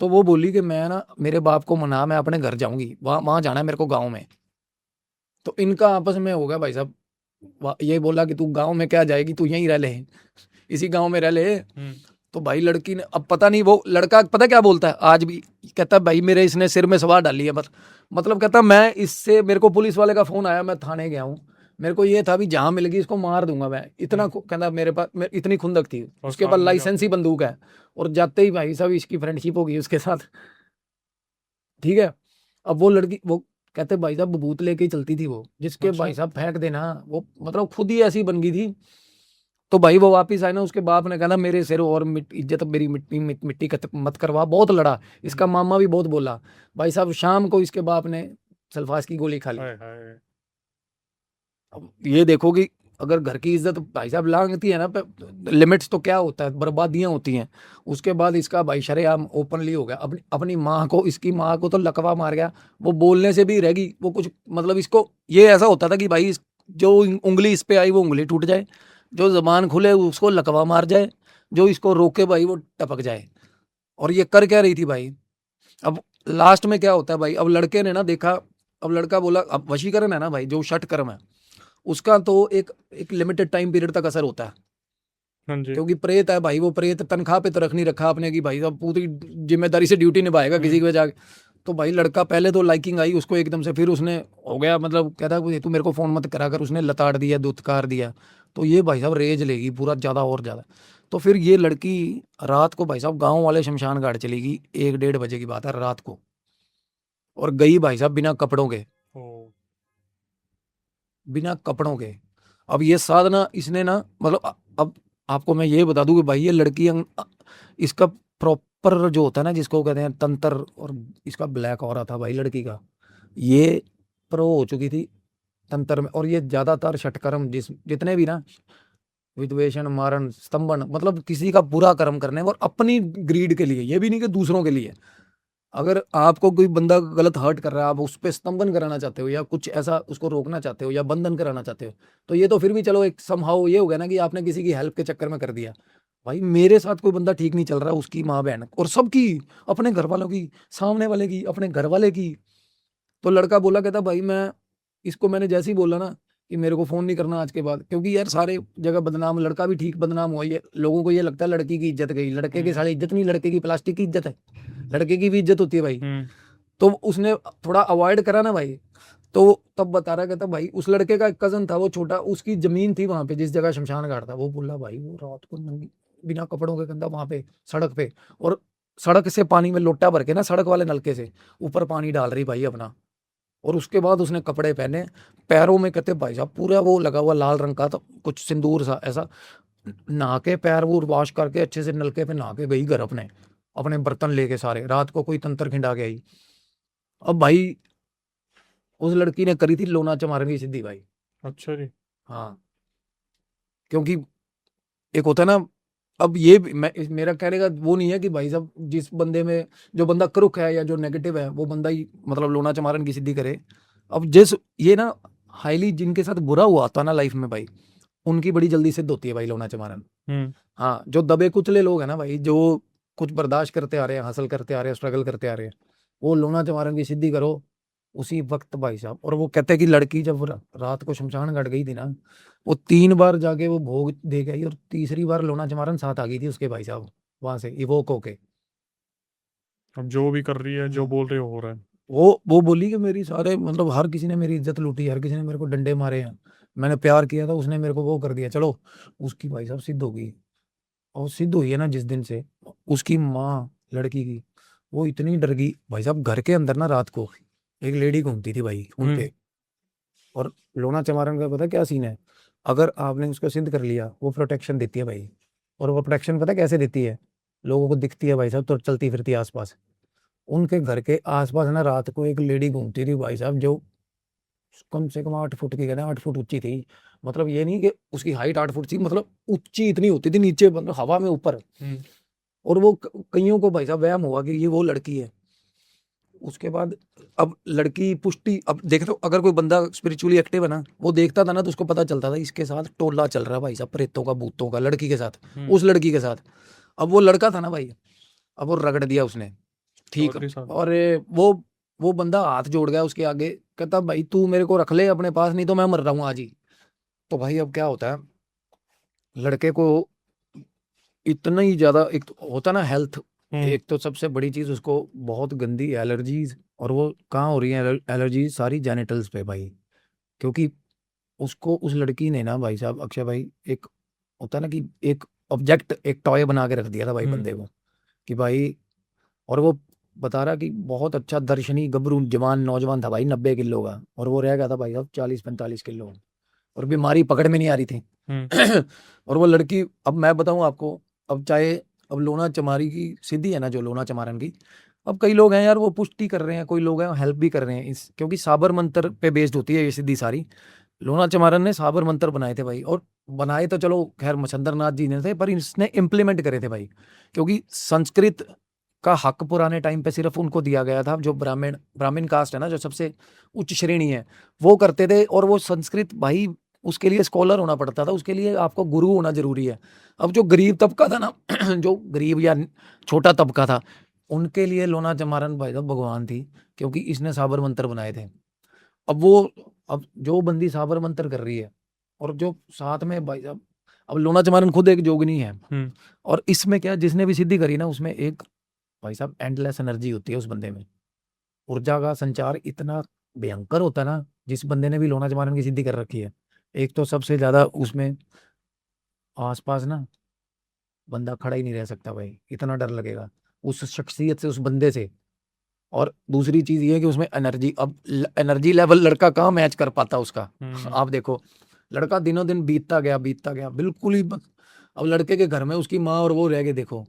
S1: तो वो बोली कि मैं ना मेरे बाप को मना, मैं अपने घर जाऊंगी, वहां जाना है मेरे को गाँव में। तो इनका आपस में हो गया भाई साहब। ये बोला कि तू गांव में क्या जाएगी, तू यहीं रह ले, इसी गांव में रह ले। तो भाई लड़की ने, अब पता नहीं वो लड़का पता क्या बोलता है आज भी, कहता है भाई मेरे इसने सिर में सवार डाली है, बस मतलब कहता मैं इससे, मेरे को पुलिस वाले का फोन आया, मैं थाने गया हूँ, मेरे को ये था भी जहां मिलेगी इसको मार दूंगा मैं, इतना कहता मेरे पास इतनी खुंदक थी। उसके पास लाइसेंस ही बंदूक है। और जाते ही भाई साहब इसकी फ्रेंडशिप होगी उसके साथ, ठीक है। अब वो लड़की, वो कहते भाई साहब बबूत लेके ही चलती थी वो, जिसके भाई साहब फेंक देना, वो मतलब खुद ही ऐसी बन गई थी। तो भाई वो वापिस आए ना, उसके बाप ने कहा मेरे सिर और इज्जत मेरी मिट्टी मत करवा, बहुत लड़ा। इसका मामा भी बहुत बोला। भाई साहब शाम को इसके बाप ने सल्फास की गोली खा ली। अब ये देखो कि अगर घर की इज्जत भाई साहब लांगती है ना, लिमिट्स तो क्या होता है, बर्बादियां होती हैं। उसके बाद इसका भाई शरेआम ओपनली हो गया, अपनी माँ को, इसकी माँ को तो लकवा मार गया। वो बोलने से भी रह गई, वो कुछ मतलब इसको ये ऐसा होता था कि भाई जो उंगली इस पे आई वो उंगली टूट जाए, जो जबान खुले उसको लकवा मार जाए, जो इसको रोके भाई वो टपक जाए। और ये कर क्या रही थी भाई। अब लास्ट में क्या होता है भाई, अब लड़के ने ना देखा, अब लड़का बोला, अब वशीकरण है ना भाई, जो षट कर्म है उसका तो एक एक लिमिटेड टाइम पीरियड तक असर होता है।
S2: हाँ जी।
S1: क्योंकि प्रेत है भाई, वो प्रेत तनख्वाह पे तो रख नहीं रखा आपने कि भाई साहब पूरी जिम्मेदारी से ड्यूटी निभाएगा किसी के जाके। तो भाई लड़का पहले तो लाइकिंग आई उसको एकदम से, फिर उसने हो गया मतलब कहता है तू मेरे को फोन मत करा कर, उसने लताड़ दिया, दुत्कार दिया। तो ये भाई साहब रेज लेगी पूरा ज़्यादा और ज़्यादा। तो फिर ये लड़की रात को भाई साहब गाँव वाले शमशान घाट चली गई, 1-1:30 बजे की बात है रात को, और गई भाई साहब बिना कपड़ों के, बिना कपड़ों के। अब ये साधना इसने ना मतलब अब आपको मैं ये बता दूं कि भाई ये लड़की इसका प्रॉपर जो होता है ना जिसको कहते हैं तंत्र, और इसका ब्लैक हो रहा था भाई लड़की का, ये प्रो हो चुकी थी तंत्र में। और ये ज्यादातर षटकर्म जितने भी ना, विद्वेषण, मारण, स्तंभन, मतलब किसी का बुरा कर्म करने और अपनी ग्रीड के लिए, ये भी नहीं कि दूसरों के लिए। अगर आपको कोई बंदा गलत हर्ट कर रहा है, आप उस पर स्तंभन कराना चाहते हो या कुछ ऐसा उसको रोकना चाहते हो या बंधन कराना चाहते हो, तो ये तो फिर भी चलो एक समहाउ ये हो गया ना कि आपने किसी की हेल्प के चक्कर में कर दिया। भाई मेरे साथ कोई बंदा ठीक नहीं चल रहा, उसकी माँ बहन और सबकी, अपने घर वालों की, सामने वाले की, अपने घर वाले की। तो लड़का बोला, कहता भाई मैं इसको, मैंने जैसे ही बोला ना कि मेरे को फोन नहीं करना आज के बाद, क्योंकि यार सारे जगह बदनाम, लड़का भी ठीक बदनाम हुआ, ये लोगों को ये लगता है लड़की की इज्जत गई, लड़के की सारी इज्जत नहीं, लड़के की प्लास्टिक की इज्जत है, लड़के की भी इज्जत होती है भाई। तो उसने थोड़ा अवॉइड करा ना भाई। तो तब बता रहा, कहता भाई उस लड़के का एक कजन था वो छोटा, उसकी जमीन थी वहां पे जिस जगह शमशान घाट था। वो बोला भाई वो रात को बिना कपड़ों के गंदा वहां पे सड़क पे, और सड़क से पानी में लोटा भर के ना, सड़क वाले नलके से ऊपर पानी डाल रही भाई अपना, और उसके बाद उसने कपड़े पहने, पैरों में कहते भाई साहब पूरा वो लगा हुआ लाल रंग का, तो कुछ सिंदूर सा ऐसा, नहा के पैर वो वॉश करके अच्छे से नलके पे नहा के गई घर अपने, अपने बर्तन लेके सारे, रात को कोई तंत्र खिंडा के आई। अब भाई उस लड़की ने करी थी लोना चमारन की सिद्धि भाई।
S2: अच्छा जी।
S1: हाँ, क्योंकि एक होता है ना, अब ये मेरा कहने का वो नहीं है कि भाई साहब जिस बंदे में, जो बंदा क्रुक है या जो नेगेटिव है वो बंदा ही मतलब लोना चमारन की सिद्धि करे। अब जिस ये ना हाईली जिनके साथ बुरा हुआ होता ना लाइफ में भाई, उनकी बड़ी जल्दी सिद्ध होती है भाई लोना चमारन। हाँ, जो दबे कुचले लोग हैं ना भाई, जो कुछ बर्दाश्त करते आ रहे हैं, हासिल करते आ रहे हैं, स्ट्रगल करते आ रहे हैं, वो लोना चमारन की सिद्धि करो उसी वक्त भाई साहब। और वो कहते हैं कि लड़की जब रात को शमशान घाट गई थी ना, वो 3 बार जाके वो भोग दे गई, और तीसरी बार लोना चमारन साथ आ गई थी उसके भाई साहब, वहां से इवोक होके।
S2: अब जो भी कर रही है, जो
S1: हाँ।
S2: बोल रही है, हो रहा है।
S1: वो बोली कि मेरी सारे मतलब हर किसी ने मेरी इज्जत लूटी, हर किसी ने मेरे को डंडे मारे हैं, मैंने प्यार किया था, उसने मेरे को वो कर दिया। चलो, उसकी भाई साहब सिद्ध हो गई। और सिद्ध हुई है ना जिस दिन से, उसकी माँ लड़की की, वो इतनी डर गई भाई साहब। घर के अंदर ना रात को एक लेडी घूमती थी भाई उनके। और लोना चमारन का पता क्या सीन है, अगर आपने उसको सिद्ध कर लिया, वो प्रोटेक्शन देती है भाई। और वो प्रोटेक्शन पता कैसे देती है, लोगों को दिखती है भाई साहब, तो चलती फिरती है आसपास। उनके घर के आसपास ना रात को एक लेडी घूमती थी भाई साहब, जो कम से कम 8 फुट की, कहना 8 फुट ऊंची थी। मतलब ये नहीं कि उसकी हाइट 8 फुट थी, मतलब ऊंची इतनी होती थी, नीचे मतलब हवा में ऊपर। और वो कईयों को भाई साहब वहम हुआ कि ये वो लड़की है। उसके बाद अब लड़की पुष्टि, अब देखे तो अगर कोई बंदा स्पिरिचुअली एक्टिव है ना, वो देखता था ना, तो उसको पता चलता था इसके साथ टोला चल रहा है भाई साहब, प्रेतों का भूतों का, लड़की के साथ, उस लड़की के साथ। अब वो लड़का था ना भाई, अब वो रगड़ दिया उसने, ठीक।
S2: चौधरी साहब।
S1: और वो बंदा हाथ जोड़ गया उसके आगे, कहता भाई तू मेरे को रख ले अपने पास, नहीं तो मैं मर रहा हूँ आज ही। तो भाई अब क्या होता है, लड़के को इतना ही ज्यादा, एक तो होता ना हेल्थ, एक तो सबसे बड़ी चीज उसको बहुत गंदी एलर्जीज। और वो कहाँ हो रही है एलर्जीज, सारी जेनिटल्स पे भाई। क्योंकि उसको उस लड़की ने ना भाई साहब, अक्षय भाई, एक होता ना कि एक ऑब्जेक्ट, एक टॉय बना के रख दिया था भाई बंदे को, कि भाई। और वो बता रहा कि बहुत अच्छा दर्शनी गबरू जवान नौजवान था भाई, 90 किलो का, और वो रह गया था भाई साहब 40-45 किलो, और बीमारी पकड़ में नहीं आ रही थी। और वो लड़की, अब मैं बताऊं आपको, अब चाहे, अब लोना चमारी की सिद्धि है ना, जो लोना चमारन की, अब कई लोग हैं यार वो पुष्टि कर रहे हैं, कोई लोग हैं हेल्प भी कर रहे हैं इस, क्योंकि साबर मंत्र पे बेस्ड होती है ये सिद्धि सारी। लोना चमारन ने साबर मंत्र बनाए थे भाई, और बनाए तो चलो खैर मच्छंद्र नाथ जी ने थे, पर इसने इम्प्लीमेंट करे थे भाई। क्योंकि संस्कृत का हक पुराने टाइम पे सिर्फ उनको दिया गया था, जो ब्राह्मण ब्राह्मण कास्ट है ना, जो सबसे उच्च श्रेणी है, वो करते थे। और वो संस्कृत भाई, उसके लिए स्कॉलर होना पड़ता था, उसके लिए आपको गुरु होना जरूरी है। अब जो गरीब तबका था ना जो गरीब या छोटा तबका था, उनके लिए लोना चमारन भाई साहब भगवान थी, क्योंकि इसने साबर मंत्र बनाए थे। अब वो, अब जो बंदी साबर मंत्र कर रही है, और जो साथ में भाई साहब, अब लोना चमारन खुद एक जोगिनी है। और इसमें क्या, जिसने भी सिद्धि करी ना, उसमें एक भाई साहब एंडलेस एनर्जी होती है उस बंदे में, ऊर्जा का संचार इतना भयंकर होता है ना, जिस बंदे ने भी लोना चमारन की सिद्धि कर रखी है। एक तो सबसे ज्यादा उसमें आसपास ना बंदा खड़ा ही नहीं रह सकता भाई, इतना डर लगेगा उस शख्सियत से, उस बंदे से। और दूसरी चीज ये है कि उसमें एनर्जी, अब एनर्जी लेवल लड़का कहाँ मैच कर पाता उसका। आप देखो, लड़का दिनों दिन बीतता गया बिल्कुल ही अब लड़के के घर में उसकी माँ और वो रह गए, देखो।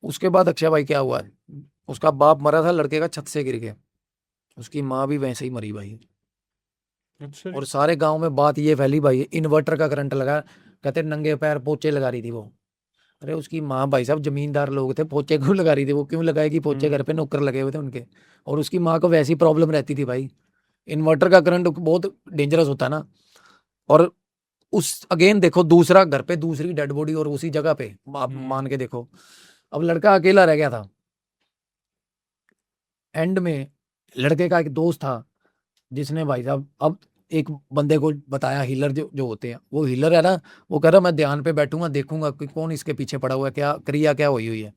S1: उसके बाद अक्षय भाई क्या हुआ, उसका बाप मरा था लड़के का छत से गिर के, उसकी माँ भी वैसे ही मरी भाई।
S2: अच्छा।
S1: और सारे गांव में बात ये फैली भाई, इन्वर्टर का करंट लगा, कहते नंगे पैर पोचे लगा रही थी वो। अरे उसकी माँ भाई साहब जमींदार लोग थे, पोचे क्यों लगा रही थी वो, क्यों लगाएगी पोचे, घर पे नौकर लगे हुए थे उनके। और उसकी माँ को वैसी प्रॉब्लम रहती थी भाई, इन्वर्टर का करंट बहुत डेंजरस होता है ना। और उस अगेन देखो, दूसरा घर पे दूसरी डेड बॉडी, और उसी जगह पे आप मान के देखो। अब लड़का अकेला रह गया था। एंड में लड़के का एक दोस्त था, जिसने भाई साहब अब एक बंदे को बताया, हीलर जो जो होते हैं, वो हीलर है ना, वो कह रहा मैं ध्यान पे बैठूंगा, देखूंगा कि कौन इसके पीछे पड़ा हुआ है, क्या क्रिया क्या हुई है।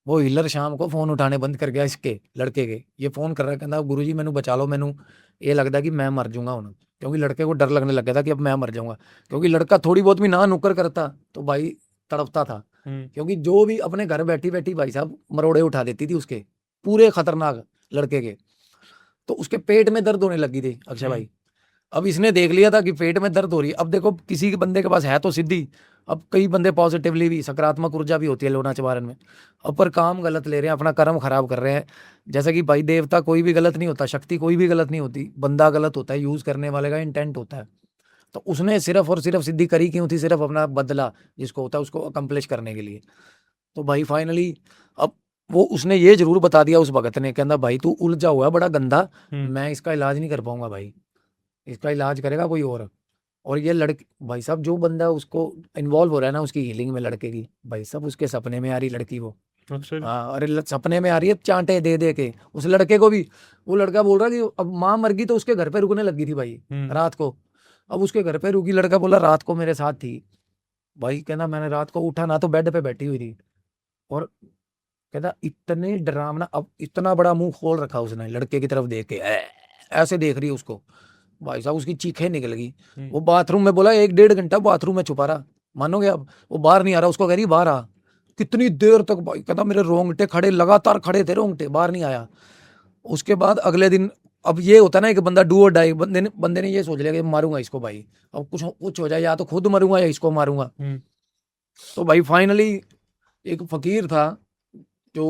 S1: वो हीलर शाम को फोन उठाने बंद कर गया इसके लड़के के, ये फोन कर रहा है, कहता गुरु जी मैनू बचा लो, मैनू ये लगता कि मैं मर जाऊंगा हूँ। क्योंकि लड़के को डर लगने लग गया था कि अब मैं मर जाऊंगा, क्योंकि लड़का थोड़ी बहुत भी ना नुक्कर करता तो भाई तड़पता था। क्योंकि जो भी अपने घर बैठी बैठी भाई साहब मरोड़े उठा देती थी उसके, पूरे खतरनाक लड़के के। तो उसके पेट में दर्द होने लगी थी अक्षय
S2: हम्म।
S1: भाई। अब इसने देख लिया था कि पेट में दर्द हो रही है। अब देखो किसी के बंदे के पास है तो सिद्धि, अब कई बंदे पॉजिटिवली भी, सकारात्मक ऊर्जा भी होती है लोना चमारन में, अब पर काम गलत ले रहे हैं, अपना कर्म खराब कर रहे हैं। जैसे कि भाई देवता कोई भी गलत नहीं होता, शक्ति कोई भी गलत नहीं होती, बंदा गलत होता है, यूज करने वाले का इंटेंट होता है। तो उसने सिर्फ और सिर्फ सिद्धि करी क्यों थी? सिर्फ अपना बदला जिसको होता है उसको अकम्प्लिश करने के लिए। तो भाई फाइनली अब वो उसने ये जरूर बता दिया उस भगत ने, कहता भाई तू उलझा हुआ है बड़ा गंदा, मैं इसका इलाज नहीं कर पाऊंगा भाई, इसका इलाज करेगा कोई और ये लड़के भाई साहब, जो बंदा उसको इन्वॉल्व हो रहा है ना उसकी हीलिंग में लड़के की, भाई साहब उसके सपने में आ रही लड़की वो।
S2: अच्छा जी।
S1: हाँ अरे सपने में आ रही है चांटे दे दे के उस लड़के को भी। वो लड़का बोल रहा कि अब माँ मर गई तो उसके घर पे रुकने लगी थी भाई रात को। अब उसके घर पे रुकी, लड़का बोला रात को मेरे साथ थी भाई, कहना मैंने रात को उठा ना तो बेड पे बैठी हुई थी, और कहता इतने डरावना, अब इतना बड़ा मुंह खोल रखा उसने लड़के की तरफ देख के, ऐसे देख रही है उसको भाई साहब, उसकी चीखें निकल गई। वो बाथरूम में बोला 1-1.5 घंटा बाथरूम में छुपा रहा, मानोगे अब? वो बाहर नहीं आ रहा, उसको कह रही बाहर आ। कितनी देर तक भाई, कहता मेरे रोंगटे खड़े, लगातार खड़े थे रोंगटे, बाहर नहीं आया। उसके बाद अगले दिन, अब ये होता है ना एक बंदा डू और डाई, बंदे ने ये सोच लिया कि मारूंगा इसको भाई, अब कुछ कुछ हो जाए, या तो खुद मरूंगा या इसको मारूंगा। तो भाई फाइनली एक फकीर था जो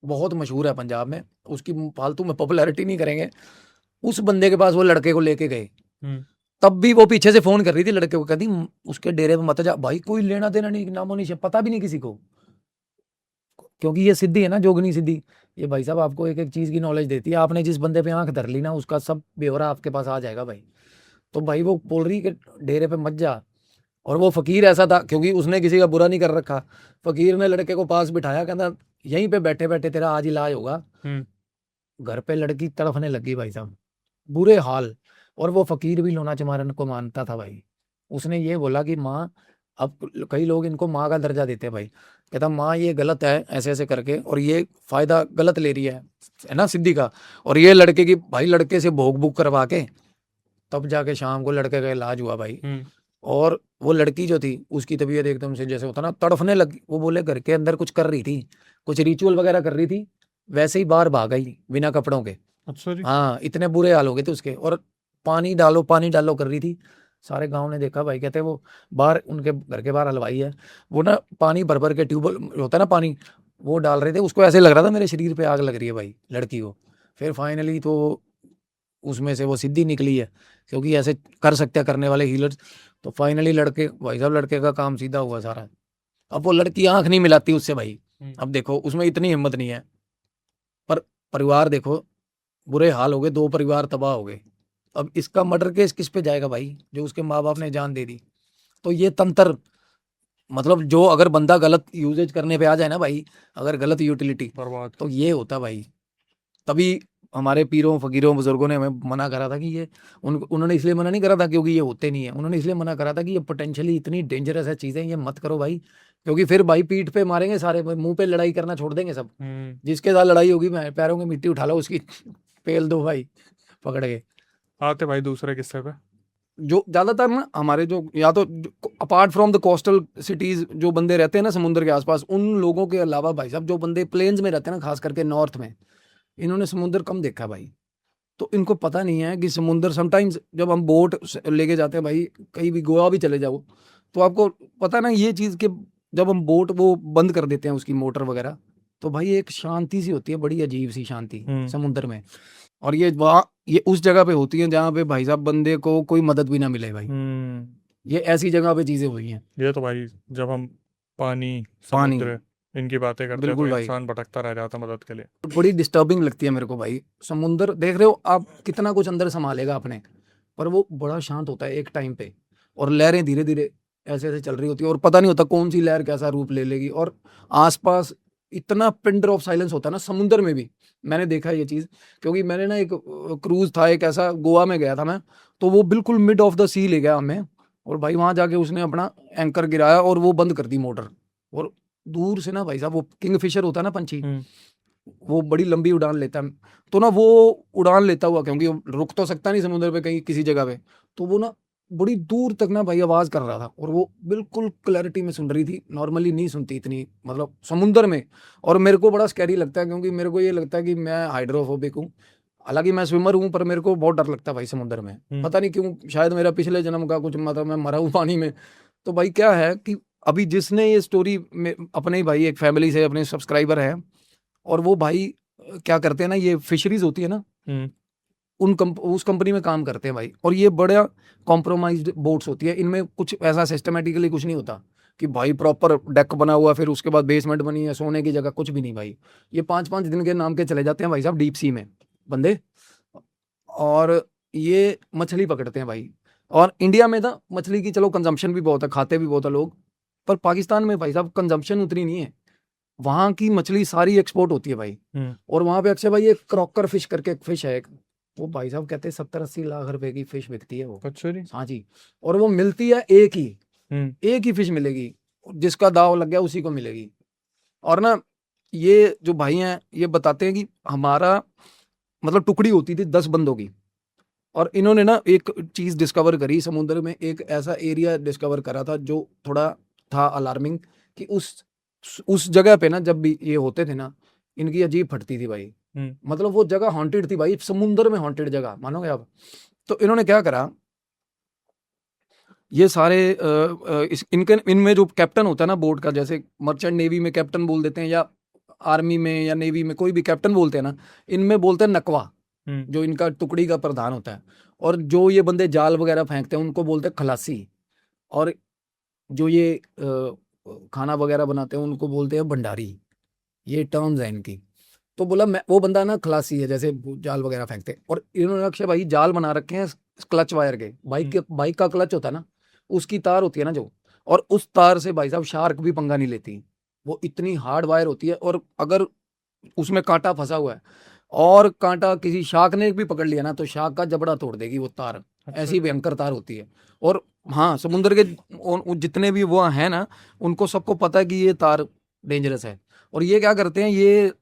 S1: बहुत मशहूर है पंजाब में, उसकी फालतू में पॉपुलैरिटी नहीं करेंगे, उस बंदे के पास वो लड़के को लेके गए। तब भी वो पीछे से फोन कर रही थी लड़के को, कहती उसके डेरे में मत जा भाई, कोई लेना देना नहीं, नामो निशान पता भी नहीं किसी को, क्योंकि ये सिद्धि है ना, जोगनी सिद्धि, ये भाई साहब आपको एक एक चीज की नॉलेज देती है। आपने जिस बंदे पे आंख धर ली ना, उसका सब ब्यौरा आपके पास आ जाएगा भाई। तो भाई वो बोल रही कि डेरे पे मत जा, और वो फकीर ऐसा था क्योंकि उसने किसी का बुरा नहीं कर रखा, फकीर ने लड़के को पास बिठाया, कहता यहीं पे बैठे बैठे तेरा आज इलाज होगा। घर पे लड़की तड़फने लगी भाई साहब, बुरे हाल। और वो फकीर भी लोना चमारन को मानता था भाई। उसने ये बोला कि माँ, अब कई लोग इनको माँ का दर्जा देते हैं भाई, कहता माँ ये गलत है ऐसे ऐसे करके, और ये फायदा गलत ले रही है ना सिद्धि का। और ये लड़के की भाई, लड़के से भोग बुक करवा के तब जाके शाम को लड़के का इलाज हुआ भाई। और वो लड़की जो थी उसकी तबीयत एकदम से जैसे होता ना तड़फने लगी, वो बोले घर के अंदर कुछ कर रही थी, कुछ रिचुअल वगैरह कर रही थी, वैसे ही बाहर भाग गई बिना कपड़ों के।
S2: अच्छा जी।
S1: हाँ इतने बुरे हाल हो गए थे उसके, और पानी डालो पानी डालो कर रही थी। सारे गांव ने देखा भाई, कहते वो बाहर उनके घर के बाहर हलवाई है, वो ना पानी भर भर के ट्यूबवेल होता है ना पानी, वो डाल रहे थे, उसको ऐसे लग रहा था मेरे शरीर पे आग लग रही है भाई लड़की को। फिर फाइनली तो उसमें से वो सिद्धि निकली है, क्योंकि ऐसे कर सकते हैं करने वाले हीलर्स। तो फाइनली लड़के भाई साहब, लड़के का काम सीधा हुआ सारा। अब वो लड़की आंख नहीं मिलाती उससे भाई, अब देखो उसमें इतनी हिम्मत नहीं है। पर परिवार देखो बुरे हाल हो गए, 2 परिवार तबाह हो गए। अब इसका मर्डर केस किस पे जाएगा भाई, जो उसके माँ बाप ने जान दे दी। तो ये तंत्र, मतलब जो अगर बंदा गलत यूजेज करने पे आ जाए ना भाई, अगर गलत यूटिलिटी,
S2: बर्बाद।
S1: तो ये होता भाई। तभी हमारे पीरों फकीरों बुजुर्गों ने हमें मना करा था कि ये, उन्होंने इसलिए मना नहीं करा था क्योंकि ये होते नहीं है, उन्होंने इसलिए मना करा था कि ये पोटेंशियली इतनी डेंजरस है चीजें, ये मत करो भाई, क्योंकि फिर भाई पीठ पे मारेंगे सारे, मुंह पे लड़ाई करना छोड़ देंगे सब। जिसके साथ लड़ाई होगी मैं पैरों की मिट्टी उठा लो उसकी, पेल दो भाई पकड़ के।
S2: आते भाई दूसरे किस्से पे।
S1: जो ज्यादातर ना हमारे जो, या तो apart from the coastal cities जो बंदे रहते हैं ना समुद्र के आसपास, उन लोगों के अलावा भाई साहब जो बंदे प्लेन्स में रहते हैं ना, खास करके नॉर्थ में, इन्होंने समुद्र कम देखा भाई। तो इनको पता नहीं है कि समुद्र, समटाइम्स जब हम बोट लेके जाते हैं भाई, कहीं भी गोवा भी चले जाओ, तो आपको पता ना ये चीज़ कि जब हम बोट वो बंद कर देते हैं उसकी मोटर वगैरह, तो भाई एक शांति सी होती है, बड़ी अजीब सी शांति समुद्र में। और ये वहाँ, ये उस जगह पे होती है जहाँ पे भाई साहब बंदे को कोई मदद भी ना मिले भाई। ये ऐसी जगह पे चीजें हुई हैं।
S2: ये तो भाई जब हम पानी
S1: पानी,
S2: समुद्र इनकी बातें करते हैं
S1: बिल्कुल
S2: तो
S1: भाई,
S2: इंसान भटकता रह जाता मदद के लिए।
S1: बड़ी डिस्टर्बिंग लगती है मेरे को भाई। समुंदर देख रहे हो आप, कितना कुछ अंदर संभालेगा अपने, पर वो बड़ा शांत होता है एक टाइम पे, और लहरें धीरे धीरे ऐसे ऐसे चल रही होती है, और पता नहीं होता कौन सी लहर कैसा रूप ले लेगी। और आसपास इतना पिंडर ऑफ साइलेंस होता है ना समुंदर में भी, मैंने देखा है ये चीज़, क्योंकि मैंने ना एक क्रूज था एक ऐसा, गोवा में गया था मैं, तो वो बिल्कुल मिड ऑफ द सी ले गया हमें, और भाई वहां जाके उसने अपना एंकर गिराया और वो बंद कर दी मोटर। और दूर से ना भाई साहब, वो किंगफिशर होता है ना पंछी, वो बड़ी लंबी उड़ान लेता है, तो ना वो उड़ान लेता हुआ, क्योंकि वो रुक तो सकता नहीं समुद्र पे कहीं किसी जगह पे, तो वो ना बड़ी दूर तक ना भाई आवाज कर रहा था, और वो बिल्कुल क्लैरिटी में सुन रही थी, नॉर्मली नहीं सुनती इतनी, मतलब समुद्र में। और मेरे को बड़ा स्कैरी लगता है, क्योंकि मेरे को ये लगता है कि मैं हाइड्रोफोबिक हूँ। हालांकि मैं स्विमर हूँ, पर मेरे को बहुत डर लगता है भाई समुद्र में। पता नहीं क्यों, शायद मेरा पिछले जन्म का कुछ, मतलब मैं मरा हूँ पानी में। तो भाई क्या है कि अभी जिसने ये स्टोरी में अपने ही भाई एक फैमिली से, अपने सब्सक्राइबर है, और वो भाई क्या करते हैं ना, ये फिशरीज होती है ना, उस कंपनी में काम करते हैं भाई। और ये बड़ा कॉम्प्रोमाइज्ड बोट्स होती है, इनमें कुछ ऐसा सिस्टमेटिकली कुछ नहीं होता कि भाई प्रॉपर डेक बना हुआ, फिर उसके बाद बेसमेंट बनी है, सोने की जगह, कुछ भी नहीं भाई। ये 5-5 दिन के नाम के चले जाते हैं भाई साहब डीप सी में बंदे, और ये मछली पकड़ते हैं भाई। और इंडिया में ना मछली की चलो कंजम्पशन भी बहुत है, खाते भी बहुत है लोग, पर पाकिस्तान में भाई साहब कंजम्पशन उतनी नहीं है। वहाँ की मछली सारी एक्सपोर्ट होती है भाई। और वहाँ पे अक्षय भाई एक क्रॉकर फिश करके एक फिश है एक, वो भाई साहब कहते हैं 70-80 लाख रुपए की फिश बिकती है वो।
S2: अच्छा जी।
S1: हाँ जी। और वो मिलती है एक ही फिश मिलेगी, जिसका दाव लग गया उसी को मिलेगी। और ना ये जो भाई हैं ये बताते हैं कि हमारा मतलब टुकड़ी होती थी 10 बंदों की, और इन्होंने ना एक चीज डिस्कवर करी समुद्र में, एक ऐसा एरिया डिस्कवर करा था जो थोड़ा था अलार्मिंग, कि उस जगह पे ना जब भी ये होते थे ना, इनकी अजीब फटती थी भाई। मतलब वो जगह हॉन्टेड थी भाई, समुद्र में हॉन्टेड जगह, मानोगे आप। तो इन्होंने क्या करा, ये सारे इनमें जो कैप्टन होता है ना बोट का, जैसे मर्चेंट नेवी में कैप्टन बोल देते हैं, या आर्मी में या नेवी में कोई भी कैप्टन बोलते हैं ना, इनमें बोलते हैं नकवा, जो इनका टुकड़ी का प्रधान होता है। और जो ये बंदे जाल वगैरह फेंकते हैं उनको बोलते हैं खलासी। और जो ये खाना वगैरह बनाते हैं उनको बोलते हैं भंडारी। ये टर्म्स है इनकी। तो बोला मैं, वो बंदा ना खलासी है, जैसे जाल वगैरह फेंकते हैं। और इन्होंने अक्षय भाई जाल बना रखे हैं क्लच वायर के, बाइक का क्लच होता है ना, उसकी तार होती है ना जो, और उस तार से भाई साहब शार्क भी पंगा नहीं लेती। वो इतनी हार्ड वायर होती है, और अगर उसमें कांटा फंसा हुआ है और कांटा किसी शार्क ने भी पकड़ लिया ना, तो शार्क का जबड़ा तोड़ देगी वो तार। ऐसी भयंकर तार होती है। और हाँ, समुद्र के जितने भी वो हैं ना, उनको सबको पता है कि ये तार डेंजरस है। और ये क्या करते हैं, ये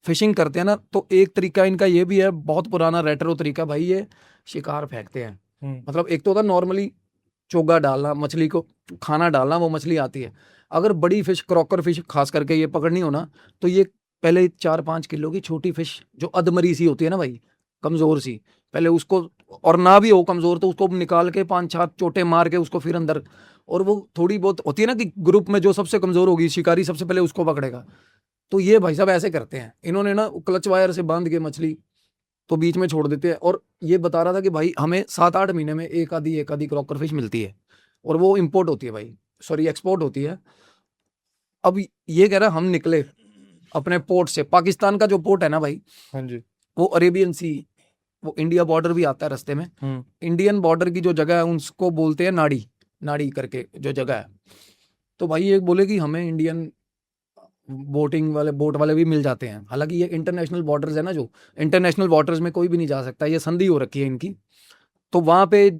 S1: फिशिंग करते हैं ना, तो एक तरीका इनका ये भी है, बहुत पुराना रेट्रो तरीका भाई, ये शिकार फेंकते हैं। मतलब एक तो होता नॉर्मली चोगा डालना, मछली को खाना डालना, वो मछली आती है। अगर बड़ी फिश, क्रॉकर फिश खास करके ये पकड़नी हो ना, तो ये पहले 4-5 किलो की छोटी फिश जो अधमरी सी होती है ना भाई, कमजोर सी, पहले उसको, और ना भी हो कमजोर तो उसको निकाल के 5-6 चोटे मार के उसको फिर अंदर, और वो थोड़ी बहुत होती है ना कि ग्रुप में जो सबसे कमजोर होगी शिकारी सबसे पहले उसको पकड़ेगा। तो ये भाई साहब ऐसे करते हैं इन्होंने ना, क्लच वायर से बांध के मछली तो बीच में छोड़ देते हैं। और ये बता रहा था कि भाई हमें 7-8 महीने में एक आधी क्रॉकर फिश मिलती है, और वो इंपोर्ट होती है भाई, सॉरी एक्सपोर्ट होती है। अब ये कह रहा हम निकले अपने पोर्ट से, पाकिस्तान का जो पोर्ट है ना भाई,
S2: हाँ जी,
S1: वो अरेबियन सी, वो इंडिया बॉर्डर भी आता है रास्ते में। इंडियन बॉर्डर की जो जगह है उसको बोलते हैं नाड़ी, नाड़ी करके जो जगह है। तो भाई ये बोले कि हमें इंडियन बोट वाले भी मिल जाते हैं। हालांकि ये इंटरनेशनल बॉर्डर्स है ना, जो इंटरनेशनल वाटर्स में कोई भी नहीं जा सकता, ये संधि हो रखी है इनकी, तो वहां पे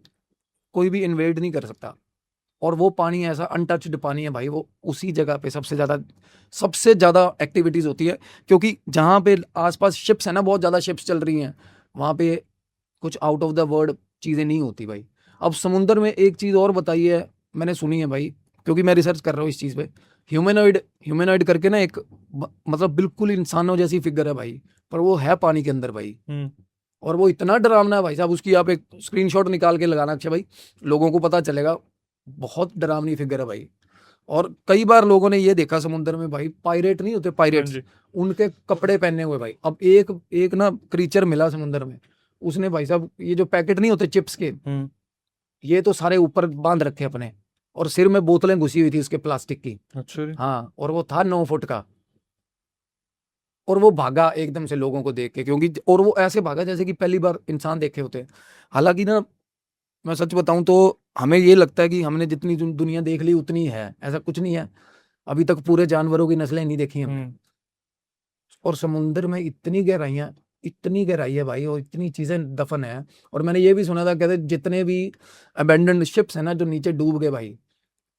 S1: कोई भी इन्वेड नहीं कर सकता। और वो पानी ऐसा अनटच्ड पानी है भाई, वो उसी जगह पे सबसे ज्यादा एक्टिविटीज होती है, क्योंकि जहाँ पे आसपास शिप्स है ना, बहुत ज्यादा शिप्स चल रही हैं, वहां पे कुछ आउट ऑफ द वर्ल्ड चीजें नहीं होती भाई। अब समुद्र में एक चीज और बताई है, मैंने सुनी है भाई, क्योंकि मैं रिसर्च कर रहा हूँ इस चीज पे। ह्यूमैनॉइड करके ना एक मतलब बिल्कुल इंसानों जैसी फिगर है भाई, पर वो है पानी के अंदर भाई। और वो इतना डरावना है भाई साहब, उसकी आप एक स्क्रीनशॉट निकाल के लगाना अक्षय भाई, लोगों को पता चलेगा। बहुत डरावनी फिगर है भाई। और कई बार लोगों ने ये देखा समुद्र में भाई, पायरेट नहीं होते पायरेट्स, उनके कपड़े पहने हुए भाई। अब एक ना क्रीचर मिला समुद्र में, उसने भाई साहब ये जो पैकेट नहीं होते चिप्स के, ये तो सारे ऊपर बांध रखे अपने, और सिर में बोतलें घुसी हुई थी उसके प्लास्टिक की।
S2: अच्छा
S1: हाँ, और वो था 9 फुट का, और वो भागा एकदम से लोगों को देख के, क्योंकि और वो ऐसे भागा जैसे कि पहली बार इंसान देखे होते हैं। हालांकि ना मैं सच बताऊं तो हमें ये लगता है कि हमने जितनी दुनिया देख ली उतनी है, ऐसा कुछ नहीं है। अभी तक पूरे जानवरों की नस्लें नहीं देखी हमने। और समुद्र में इतनी गहराई है भाई, और इतनी चीजें दफन है। और मैंने ये भी सुना था, कहते जितने भी अबेंडन्ड शिप्स है ना जो नीचे डूब गए भाई,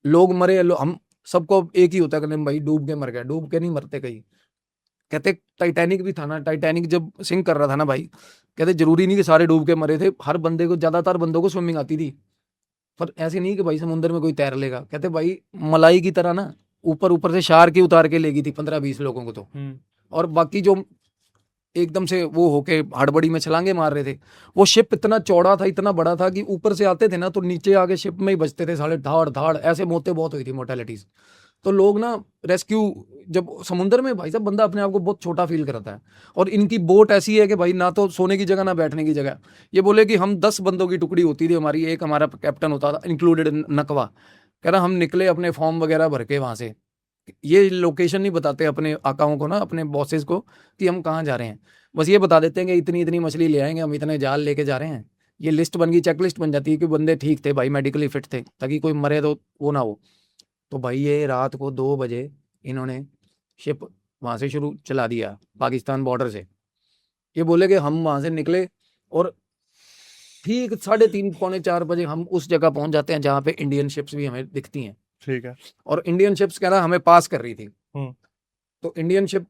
S1: लोग मरे, हम सबको एक ही होता है कि भाई डूब के मर गया, डूब के नहीं मरते कई। कहते टाइटैनिक भी था ना, टाइटैनिक जब सिंक कर रहा था ना भाई, कहते जरूरी नहीं कि सारे डूब के मरे थे, हर बंदे को, ज्यादातर बंदों को स्विमिंग आती थी। पर ऐसे नहीं कि भाई समुद्र में कोई तैर लेगा। कहते भाई मलाई की तरह ना ऊपर ऊपर से शार्क ही उतार के लेगी थी 15-20 लोगों को तो। और बाकी जो एकदम से वो होके हड़बड़ी में छलांगे मार रहे थे। वो शिप इतना चौड़ा था, इतना बड़ा था कि ऊपर से आते थे ना तो नीचे आके शिप में ही बजते थे साले, धाड़ धाड़, ऐसे मौतें बहुत हुई थी, मोर्टेलिटीज। तो लोग ना रेस्क्यू, जब समुद्र में भाई साहब बंदा अपने आप को बहुत छोटा फील करता है। और इनकी बोट ऐसी है कि भाई ना तो सोने की जगह ना बैठने की जगह। ये बोले कि हम 10 बंदों की टुकड़ी होती थी हमारी, एक हमारा कैप्टन होता था इंक्लूडेड नकवा। कह रहा हम निकले अपने फॉर्म वगैरह भर के वहां से, ये लोकेशन नहीं बताते अपने आकाओं को ना, अपने बॉसेस को, कि हम कहाँ जा रहे हैं। बस ये बता देते हैं कि इतनी इतनी मछली ले आएंगे, हम इतने जाल लेके जा रहे हैं। ये लिस्ट बन गई, चेक लिस्ट बन जाती है कि बंदे ठीक थे भाई, मेडिकली फिट थे, ताकि कोई मरे तो वो ना हो। तो भाई ये रात को 2 बजे इन्होंने शिप वहां से शुरू चला दिया, पाकिस्तान बॉर्डर से। ये बोले कि हम वहां से निकले और ठीक 3:30 पौने 4 बजे हम उस जगह पहुंच जाते हैं जहाँ पे इंडियन शिप्स भी हमें दिखती हैं।
S2: ठीक है।
S1: और इंडियन शिप्स कहना हमें पास कर रही थी।
S2: हम्म।
S1: तो इंडियन शिप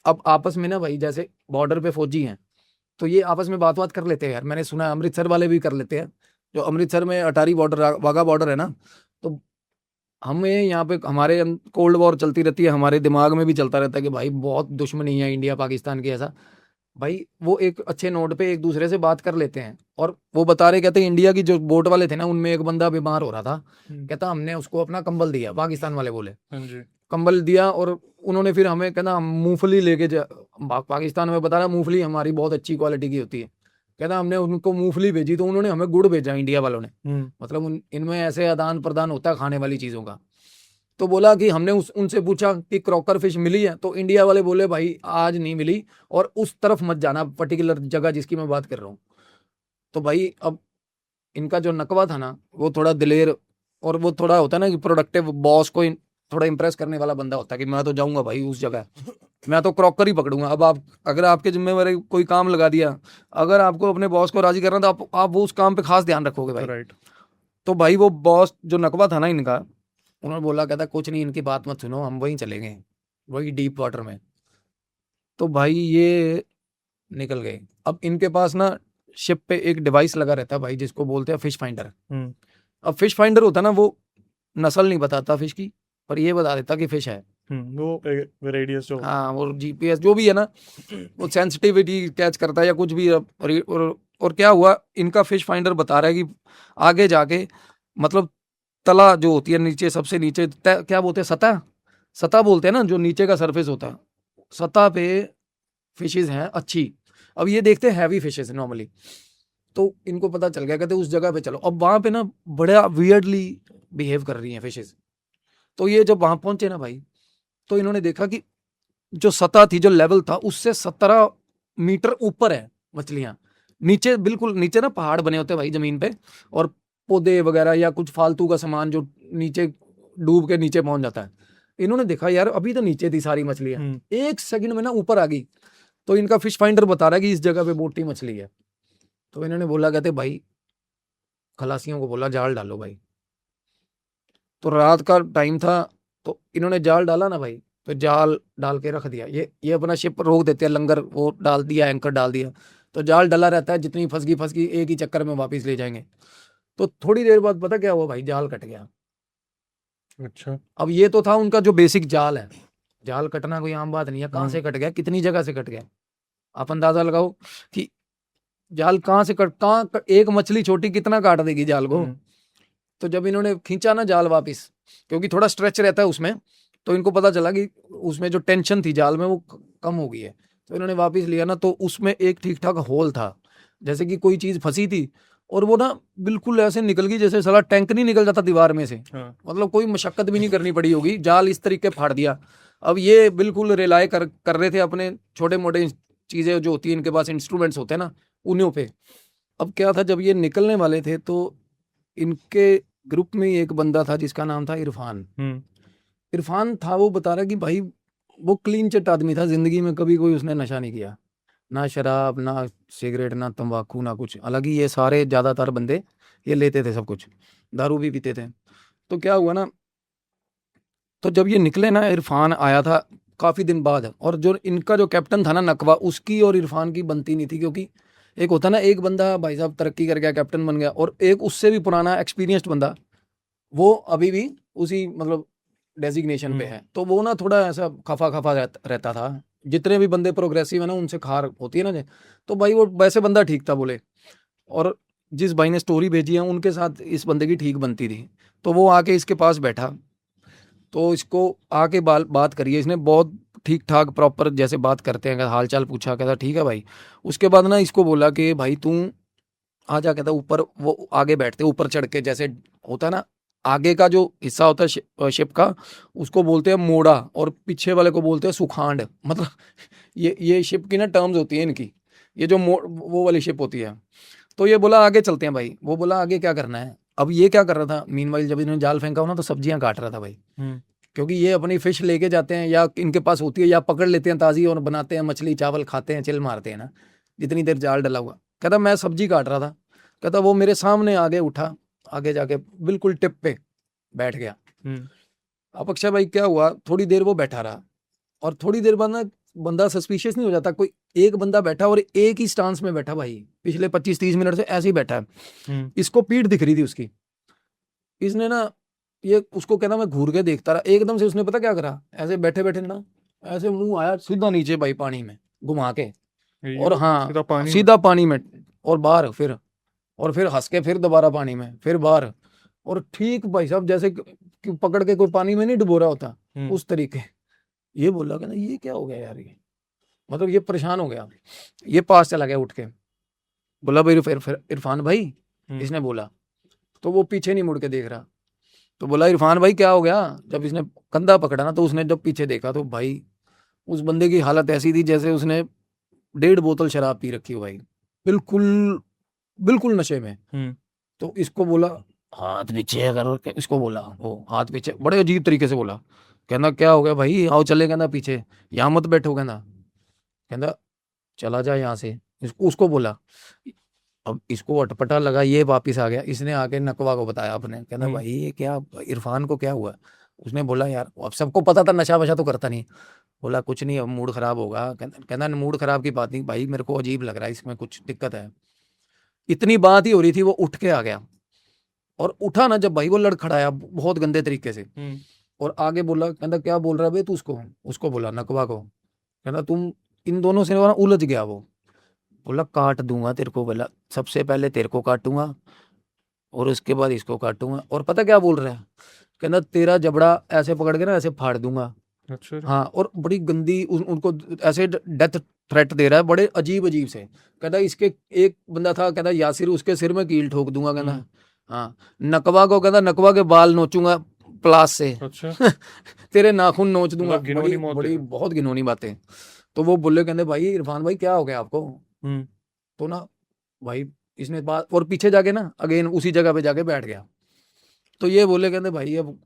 S1: अब आपस में ना भाई, जैसे बॉर्डर पे फौजी हैं तो ये आपस में बात कर लेते हैं यार। मैंने सुना है अमृतसर वाले भी कर लेते हैं, जो अमृतसर में अटारी बॉर्डर, वाघा बॉर्डर है ना। तो हमें यहाँ पे हमारे कोल्ड वॉर चलती रहती है, हमारे दिमाग में भी चलता रहता है कि भाई बहुत दुश्मनी है इंडिया पाकिस्तान की, ऐसा। भाई वो एक अच्छे नोट पे एक दूसरे से बात कर लेते हैं। और वो बता रहे, कहते हैं इंडिया की जो बोट वाले थे ना, उनमें एक बंदा बीमार हो रहा था। कहता हमने उसको अपना कंबल दिया, पाकिस्तान वाले बोले
S2: हाँ जी।
S1: कंबल दिया। और उन्होंने फिर हमें कहना हम मूंगफली लेके पाकिस्तान में बता रहा मूंगफली हमारी बहुत अच्छी क्वालिटी की होती है। कहता हमने उनको मूंगफली भेजी तो उन्होंने हमें गुड़ भेजा इंडिया वालों ने। मतलब इनमें ऐसे आदान प्रदान होता है खाने वाली चीजों का। तो बोला कि हमने उनसे पूछा कि क्रॉकर फिश मिली है, तो इंडिया वाले बोले भाई आज नहीं मिली, और उस तरफ मत जाना, पर्टिकुलर जगह जिसकी मैं बात कर रहा हूँ। तो भाई अब इनका जो नकवा था ना, वो थोड़ा दिलेर, और वो थोड़ा होता है ना कि प्रोडक्टिव, बॉस को थोड़ा इंप्रेस करने वाला बंदा होता है कि मैं तो जाऊंगा भाई उस जगह, मैं तो क्रॉकर ही पकड़ूंगा। अब आप अगर आपके जिम्मेवारी कोई काम लगा दिया, अगर आपको अपने बॉस को राजी करना, तो आप वो उस काम पे खास ध्यान रखोगे भाई।
S2: राइट।
S1: तो भाई वो बॉस जो नकवा था ना इनका, उन्होंने बोला, कहता कुछ नहीं, इनकी बात मत सुनो, हम वहीं चलेंगे, वही डीप वाटर में। तो भाई ये निकल गए। अब इनके पास ना शिप पे एक डिवाइस लगा रहता है भाई, जिसको बोलते हैं फिश फाइंडर। अब फिश फाइंडर होता है ना, वो नस्ल नहीं बताता फिश की, पर ये बता देता कि फिश है।
S2: वो रेडियस जो,
S1: हाँ, वो जीपीएस जो भी है ना, वो सेंसिटिविटी कैच करता है या कुछ भी। और क्या हुआ, इनका फिश फाइंडर बता रहा है कि आगे जाके, मतलब तला जो होती है नीचे, सबसे नीचे क्या बोलते हैं, सतह, सतह बोलते हैं ना, जो नीचे का सरफेस होता है, सतह पे फिशेज हैं अच्छी। अब ये देखते हैं हैवी फिशेज नॉर्मली। तो इनको पता चल गया, कहते उस जगह पे चलो। अब वहां पे ना बड़ा वियर्डली बिहेव कर रही हैं फिशेज। तो ये जब वहां पहुंचे ना भाई, तो इन्होंने देखा कि जो सतह थी, जो लेवल था, उससे 17 मीटर ऊपर है मछलियां। नीचे, बिल्कुल नीचे ना पहाड़ बने होते हैं भाई जमीन पे, और पौधे वगैरह या कुछ फालतू का सामान जो नीचे डूब के नीचे पहुंच जाता है। इन्होंने देखा यार अभी तो नीचे थी सारी मछलियां, 1 सेकंड में ना ऊपर आ गई। तो इनका फिश फाइंडर बता रहा है कि इस जगह पे मोटी मछली है। तो इन्होंने बोला, कहते भाई खलासियों को बोला जाल डालो भाई। तो रात का टाइम था, तो इन्होंने जाल डाला ना भाई, तो जाल डाल के रख दिया। ये अपना शिप रोक देते हैं, लंगर वो डाल दिया, एंकर डाल दिया, तो जाल डला रहता है, जितनी फंस गई एक ही चक्कर में वापस ले जाएंगे। तो थोड़ी देर बाद पता क्या हुआ भाई, जाल कट गया।
S2: अच्छा।
S1: अब ये तो था उनका जो बेसिक जाल है, जाल कटना कोई आम बात नहीं है। कहाँ से कट गया, कितनी जगह से कट गया, आप अंदाजा लगाओ कि जाल कहाँ से एक मछली छोटी कितना काट देगी जाल को। तो जब इन्होंने खींचा ना जाल वापस, क्योंकि थोड़ा स्ट्रेच रहता है उसमें, तो इनको पता चला कि उसमें जो टेंशन थी जाल में वो कम हो गई है। तो इन्होंने वापस लिया ना, तो उसमें एक ठीक ठाक होल था, जैसे कि कोई चीज फंसी थी, और वो ना बिल्कुल ऐसे निकल गई जैसे साला टैंक नहीं निकल जाता दीवार में से। मतलब कोई मशक्कत भी नहीं करनी पड़ी होगी, जाल इस तरीके फाड़ दिया। अब ये बिल्कुल रिलाय कर रहे थे अपने छोटे मोटे चीजें जो होती है इनके पास, इंस्ट्रूमेंट्स होते हैं ना, उन्हीं पे। अब क्या था, जब ये निकलने वाले थे तो इनके ग्रुप में एक बंदा था जिसका नाम था इरफान। इरफान था, वो बता रहा कि भाई वो क्लीन चिट आदमी था, जिंदगी में कभी कोई उसने नशा नहीं किया, ना शराब, ना सिगरेट, ना तंबाकू, ना कुछ अलग ही। ये सारे ज्यादातर बंदे ये लेते थे सब कुछ, दारू भी पीते थे। तो क्या हुआ ना, तो जब ये निकले ना, इरफान आया था काफी दिन बाद, और जो इनका जो कैप्टन था ना नकवा, उसकी और इरफान की बनती नहीं थी। क्योंकि एक होता ना, एक बंदा भाई साहब तरक्की कर गया, कैप्टन बन गया, और एक उससे भी पुराना एक्सपीरियंस्ड बंदा, वो अभी भी उसी मतलब डेजिग्नेशन पे है। तो वो ना थोड़ा ऐसा खफा खफा रहता था जितने भी बंदे प्रोग्रेसिव है ना उनसे खार होती है ना। तो भाई वो वैसे बंदा ठीक था बोले, और जिस भाई ने स्टोरी भेजी है उनके साथ इस बंदे की ठीक बनती थी। तो वो आके इसके पास बैठा, तो इसको आके बात करिए इसने बहुत ठीक ठाक प्रॉपर जैसे बात करते हैं, हाल चाल पूछा, कहता ठीक है भाई। उसके बाद ना इसको बोला कि भाई तू आ जा, कहता ऊपर। वो आगे बैठते ऊपर चढ़ के, जैसे होता है ना आगे का जो हिस्सा होता है शिप का, उसको बोलते हैं मोड़ा, और पीछे वाले को बोलते हैं सुखांड। मतलब ये शिप की ना टर्म्स होती है इनकी। ये जो वो वाली शिप होती है। तो ये बोला आगे चलते हैं भाई। वो बोला आगे क्या करना है। अब ये क्या कर रहा था मीनवाइल, जब इन्होंने जाल फेंका हो ना तो सब्जियां काट रहा था भाई। क्योंकि ये अपनी फिश लेके जाते हैं, या इनके पास होती है, या पकड़ लेते हैं ताज़ी और बनाते हैं मछली चावल खाते हैं, चिल मारते हैं ना जितनी देर जाल डला हुआ। कहता मैं सब्जी काट रहा था, कहता वो मेरे सामने आगे उठा, आगे जाके बिल्कुल टिप पे बैठ गया। अब अक्षय भाई क्या हुआ, थोड़ी देर वो बैठा रहा, और थोड़ी देर बाद ना बंदा सस्पिशियस नहीं हो जाता, कोई एक बंदा बैठा और एक ही स्टांस में बैठा भाई, पिछले 25-30 मिनट से ऐसे ही बैठा है। इसको पीठ दिख रही थी उसकी। इसने ना ये उसको कहना मैं घूर के देखता रहा, एकदम से उसने पता क्या करा, ऐसे बैठे बैठे ना ऐसे मुंह आया सीधा नीचे भाई पानी में घुमा के, और हाँ सीधा पानी में, और बाहर फिर, और फिर हंस के फिर दोबारा पानी में, फिर बाहर, और ठीक भाई साहब जैसे पकड़ के कोई पानी में नहीं डुबो रहा होता उस तरीके। ये बोला कहना ये क्या हो गया यार, ये मतलब ये परेशान हो गया। ये पास चला गया उठ के, बोला भाई फिर इरफान भाई, इसने बोला। तो वो पीछे नहीं मुड़ के देख रहा, तो बोला इरफान भाई क्या हो गया। जब इसने कंधा पकड़ा ना तो उसने जब पीछे देखा तो भाई उस बंदे की हालत ऐसी थी जैसे उसने 1.5 बोतल शराब पी रखी हो भाई, बिल्कुल बिल्कुल नशे में। तो इसको बोला हाथ पीछे कर, इसको बोला वो हाथ पीछे, बड़े अजीब तरीके से बोला। कहना क्या हो गया भाई, आओ चले, कहना पीछे, यहाँ मत बैठो, कहना चला जा यहाँ से। उसको बोला। अब इसको अटपटा लगा, ये वापिस आ गया, इसने आके नकवा को बताया अपने, कहना भाई ये क्या इरफान को क्या हुआ। उसने बोला यार अब सबको पता था नशा वशा तो करता नहीं। बोला कुछ नहीं, अब मूड खराब होगा। कहना मूड खराब की बात नहीं भाई, मेरे को अजीब लग रहा है, इसमें कुछ दिक्कत है। इतनी बात ही हो रही थी, वो उठ के आ गया, और उठा ना जब भाई वो लड़खड़ाया बहुत गंदे तरीके से, और आगे बोला, कहना क्या बोल रहा है तू उसको बोला नकवा को, कहना तुम इन दोनों से ना उलझ गया वो। बोला काट दूंगा तेरे को, बोला सबसे पहले तेरे को काटूंगा और उसके बाद इसको काटूंगा। और पता क्या बोल रहा है, कहना तेरा जबड़ा ऐसे पकड़ के ना ऐसे फाड़ दूंगा। अच्छा। हाँ, और बड़ी गंदी उनको ऐसे डेथ थ्रेट दे रहा है, बड़े अजीब अजीब से। कहता इसके एक बंदा था, कहता यासिर, उसके सिर में कील ठोक दूंगा, कहना हाँ। नकवा को कहता नकवा के बाल नोचूंगा प्लास से। अच्छा। तेरे नाखून नोच दूंगा। बड़ी बहुत घिनौनी बातें। तो वो बोले, कहते भाई इरफान भाई क्या हो गया आपको। तो ना भाई इसने बात, और पीछे जाके ना अगेन उसी जगह पे जाके बैठ गया। तो ये बोले, कहते भाई अब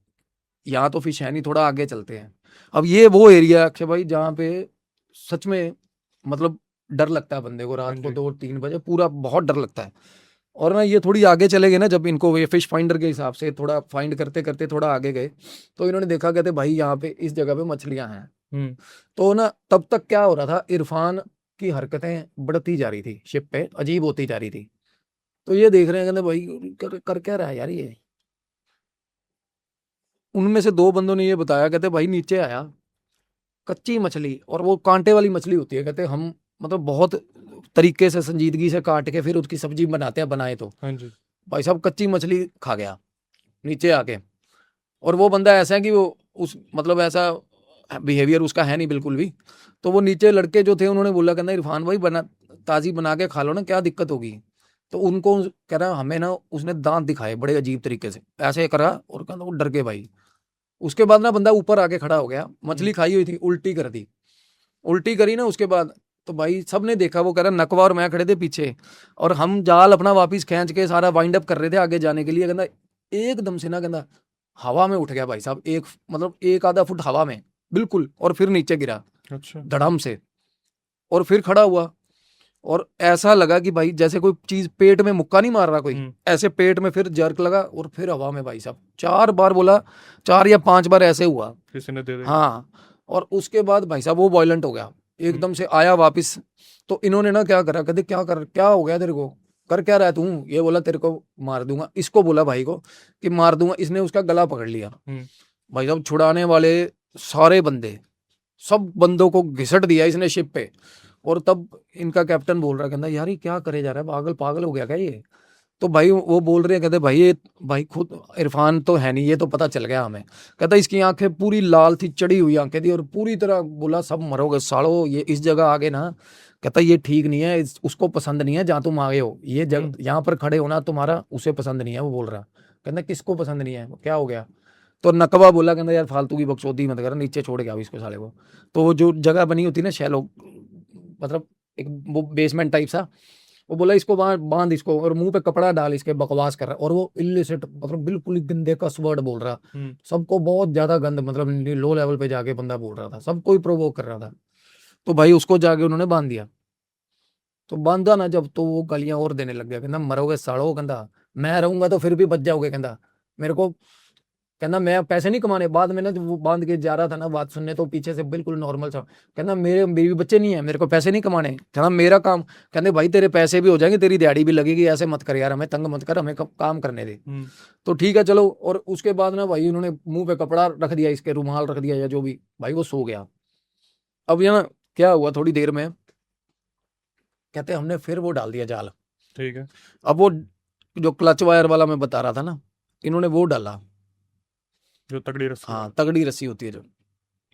S1: यहाँ तो फिश है नहीं, थोड़ा आगे चलते हैं। अब ये वो एरिया अक्षय भाई जहाँ पे सच में मतलब डर लगता है बंदे को, रात को 2-3 बजे पूरा बहुत डर लगता है। और ना ये थोड़ी आगे चले गए ना, जब इनको ये फिश फाइंडर के हिसाब से थोड़ा फाइंड करते करते थोड़ा आगे गए, तो इन्होंने देखा, कहते भाई यहाँ पे इस जगह पे मछलियां हैं। तो ना तब तक क्या हो रहा था, इरफान की हरकतें बढ़ती जा रही थी शिप पे, अजीब होती जा रही थी। तो ये देख रहे हैं, कहते भाई कर क्या रहा है यार ये। उनमें से 2 बंदों ने ये बताया, कहते भाई नीचे आया कच्ची मछली, और वो कांटे वाली मछली होती है, कहते हम मतलब बहुत तरीके से संजीदगी से काट के फिर उसकी सब्जी बनाते हैं, बनाए तो भाई साहब कच्ची मछली खा गया नीचे आके। और वो बंदा ऐसा है कि वो उस मतलब ऐसा बिहेवियर उसका है नहीं बिल्कुल भी। तो वो नीचे लड़के जो थे उन्होंने बोला, कहना इरफान भाई बना ताज़ी बना के खा लो ना, क्या दिक्कत होगी। तो उनको कह रहा हमें ना, उसने दांत दिखाए बड़े अजीब तरीके से ऐसे करा, और कहना वो डर के भाई। उसके बाद ना बंदा ऊपर आके खड़ा हो गया, मछली खाई हुई थी, उल्टी कर दी, उल्टी करी ना उसके बाद। तो भाई सबने देखा, वो कह रहा नकवा और मैं खड़े थे पीछे, और हम जाल अपना वापिस खींच के सारा वाइंड अप कर रहे थे आगे जाने के लिए। कहना एकदम से ना, कहना हवा में उठ गया भाई साहब, मतलब 1-आधा फुट हवा में बिल्कुल, और फिर नीचे गिरा। अच्छा। धड़म से, और फिर खड़ा हुआ, और ऐसा लगा कि भाई जैसे कोई चीज पेट में मुक्का नहीं मार रहा कोई, ऐसे पेट में फिर जर्क लगा, और फिर हवा में भाई साहब 4 बार, बोला 4 या 5 बार ऐसे हुआ किसी ने दे दिया। हाँ, और उसके बाद भाई साहब वो वॉयलेंट हो गया, एकदम से आया वापिस। तो इन्होंने ना क्या करा, कहते क्या हो गया तेरे को, कर क्या रहा है तू। ये बोला तेरे को मार दूंगा, इसको बोला भाई को कि मार दूंगा। इसने उसका गला पकड़ लिया भाई साहब। छुड़ाने वाले सारे बंदे सब बंदों को घिसट दिया इसने शिप पे। और तब इनका कैप्टन बोल रहा है, कहता यार ये क्या करे जा रहा है, पागल पागल हो गया क्या ये। तो भाई वो बोल रहे हैं, कहते भाई ये भाई खुद इरफान तो है नहीं, ये तो पता चल गया हमें। कहता इसकी आंखें पूरी लाल थी, चढ़ी हुई आंखें थी, और पूरी तरह बोला सब मरोगे सालो, ये इस जगह आगे ना। कहता ये ठीक नहीं है, उसको पसंद नहीं है जहाँ तुम आगे हो, ये जगह यहाँ पर खड़े होना तुम्हारा उसे पसंद नहीं है। वो बोल रहा, कहता किसको पसंद नहीं है, क्या हो गया। तो नकवा बोला, कहता यार फालतू की बकचोदी मत कर, नीचे छोड़ के आओ इसको साले को। तो वो जो जगह बनी होती है ना शैलो, मतलब एक वो बेसमेंट टाइप सा, वो बोला इसको बांध इसको, और मुंह पे कपड़ा डाल, इसके बकवास कर रहा है। और वो इलिसिट मतलब बिल्कुल ही गंदे कस वर्ड बोल रहा, सबको बहुत ज्यादा गंद, मतलब लो लेवल पे जाके बंदा बोल रहा था, सबको ही प्रोवोक कर रहा था। तो भाई उसको जाके उन्होंने बांध दिया। तो बांधा ना जब, तो वो गालियां और देने लग गया, कहना मरोगे साड़ो, कहता मैं रहूंगा तो फिर भी बच जाओगे, कहता मेरे को, कहना मैं पैसे नहीं कमाने। बाद में ना जब वो बांध के जा रहा था ना बात सुनने, तो पीछे से बिल्कुल नॉर्मल था, कहना मेरे बीवी बच्चे नहीं है, मेरे को पैसे नहीं कमाने, कहना मेरा काम, कहते भाई तेरे पैसे भी हो जाएंगे, तेरी दिहाड़ी भी लगेगी, ऐसे मत कर यार, हमें तंग मत कर, हमें काम करने दे। तो ठीक है चलो। और उसके बाद ना भाई उन्होंने मुंह पे कपड़ा रख दिया, इसके रुमाल रख दिया या जो भी, भाई वो सो गया। अब ये ना क्या हुआ थोड़ी देर में, कहते हमने फिर वो डाल दिया जाल।
S2: ठीक है।
S1: अब वो जो क्लच वायर वाला मैं बता रहा था ना, इन्होंने वो डाला,
S2: जो तगड़ी रस्सी।
S1: हाँ तगड़ी रस्सी होती है जो।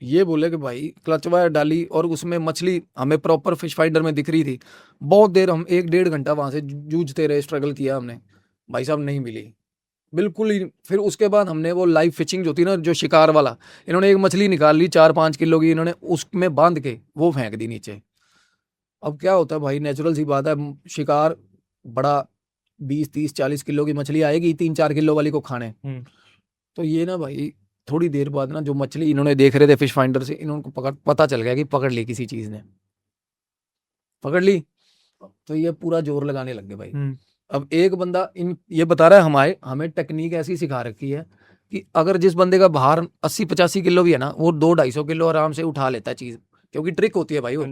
S1: ये बोले कि भाई क्लच वायर डाली, और उसमें मछली हमें प्रॉपर फिश फाइंडर में दिख रही थी। बहुत देर, हम 1-1.5 घंटा वहां से जूझते रहे, स्ट्रगल किया हमने, भाई साहब नहीं मिली बिल्कुल ही। फिर उसके बाद हमने वो लाइव फिशिंग जो थी ना, जो शिकार वाला, इन्होंने एक मछली निकाल ली 4-5 किलो की, इन्होंने उसमें बांध के वो फेंक दी नीचे। अब क्या होता है भाई, नेचुरल सी बात है, शिकार बड़ा 20-30-40 किलो की मछली आएगी 3-4 किलो वाली को खाने। तो ये ना भाई थोड़ी देर बाद ना, जो मछली इन्होंने देख रहे थे फिश फाइंडर से, इन्होंने पता चल गया कि पकड़ ली किसी चीज ने, पकड़ ली। तो ये पूरा जोर लगाने लग गए भाई। अब एक बंदा ये बता रहा है, हमें टेक्निक ऐसी सिखा रखी है कि अगर जिस बंदे का भार 80-85 किलो भी है ना, वो 200-250 किलो आराम से उठा लेता है चीज, क्योंकि ट्रिक होती है भाई वो।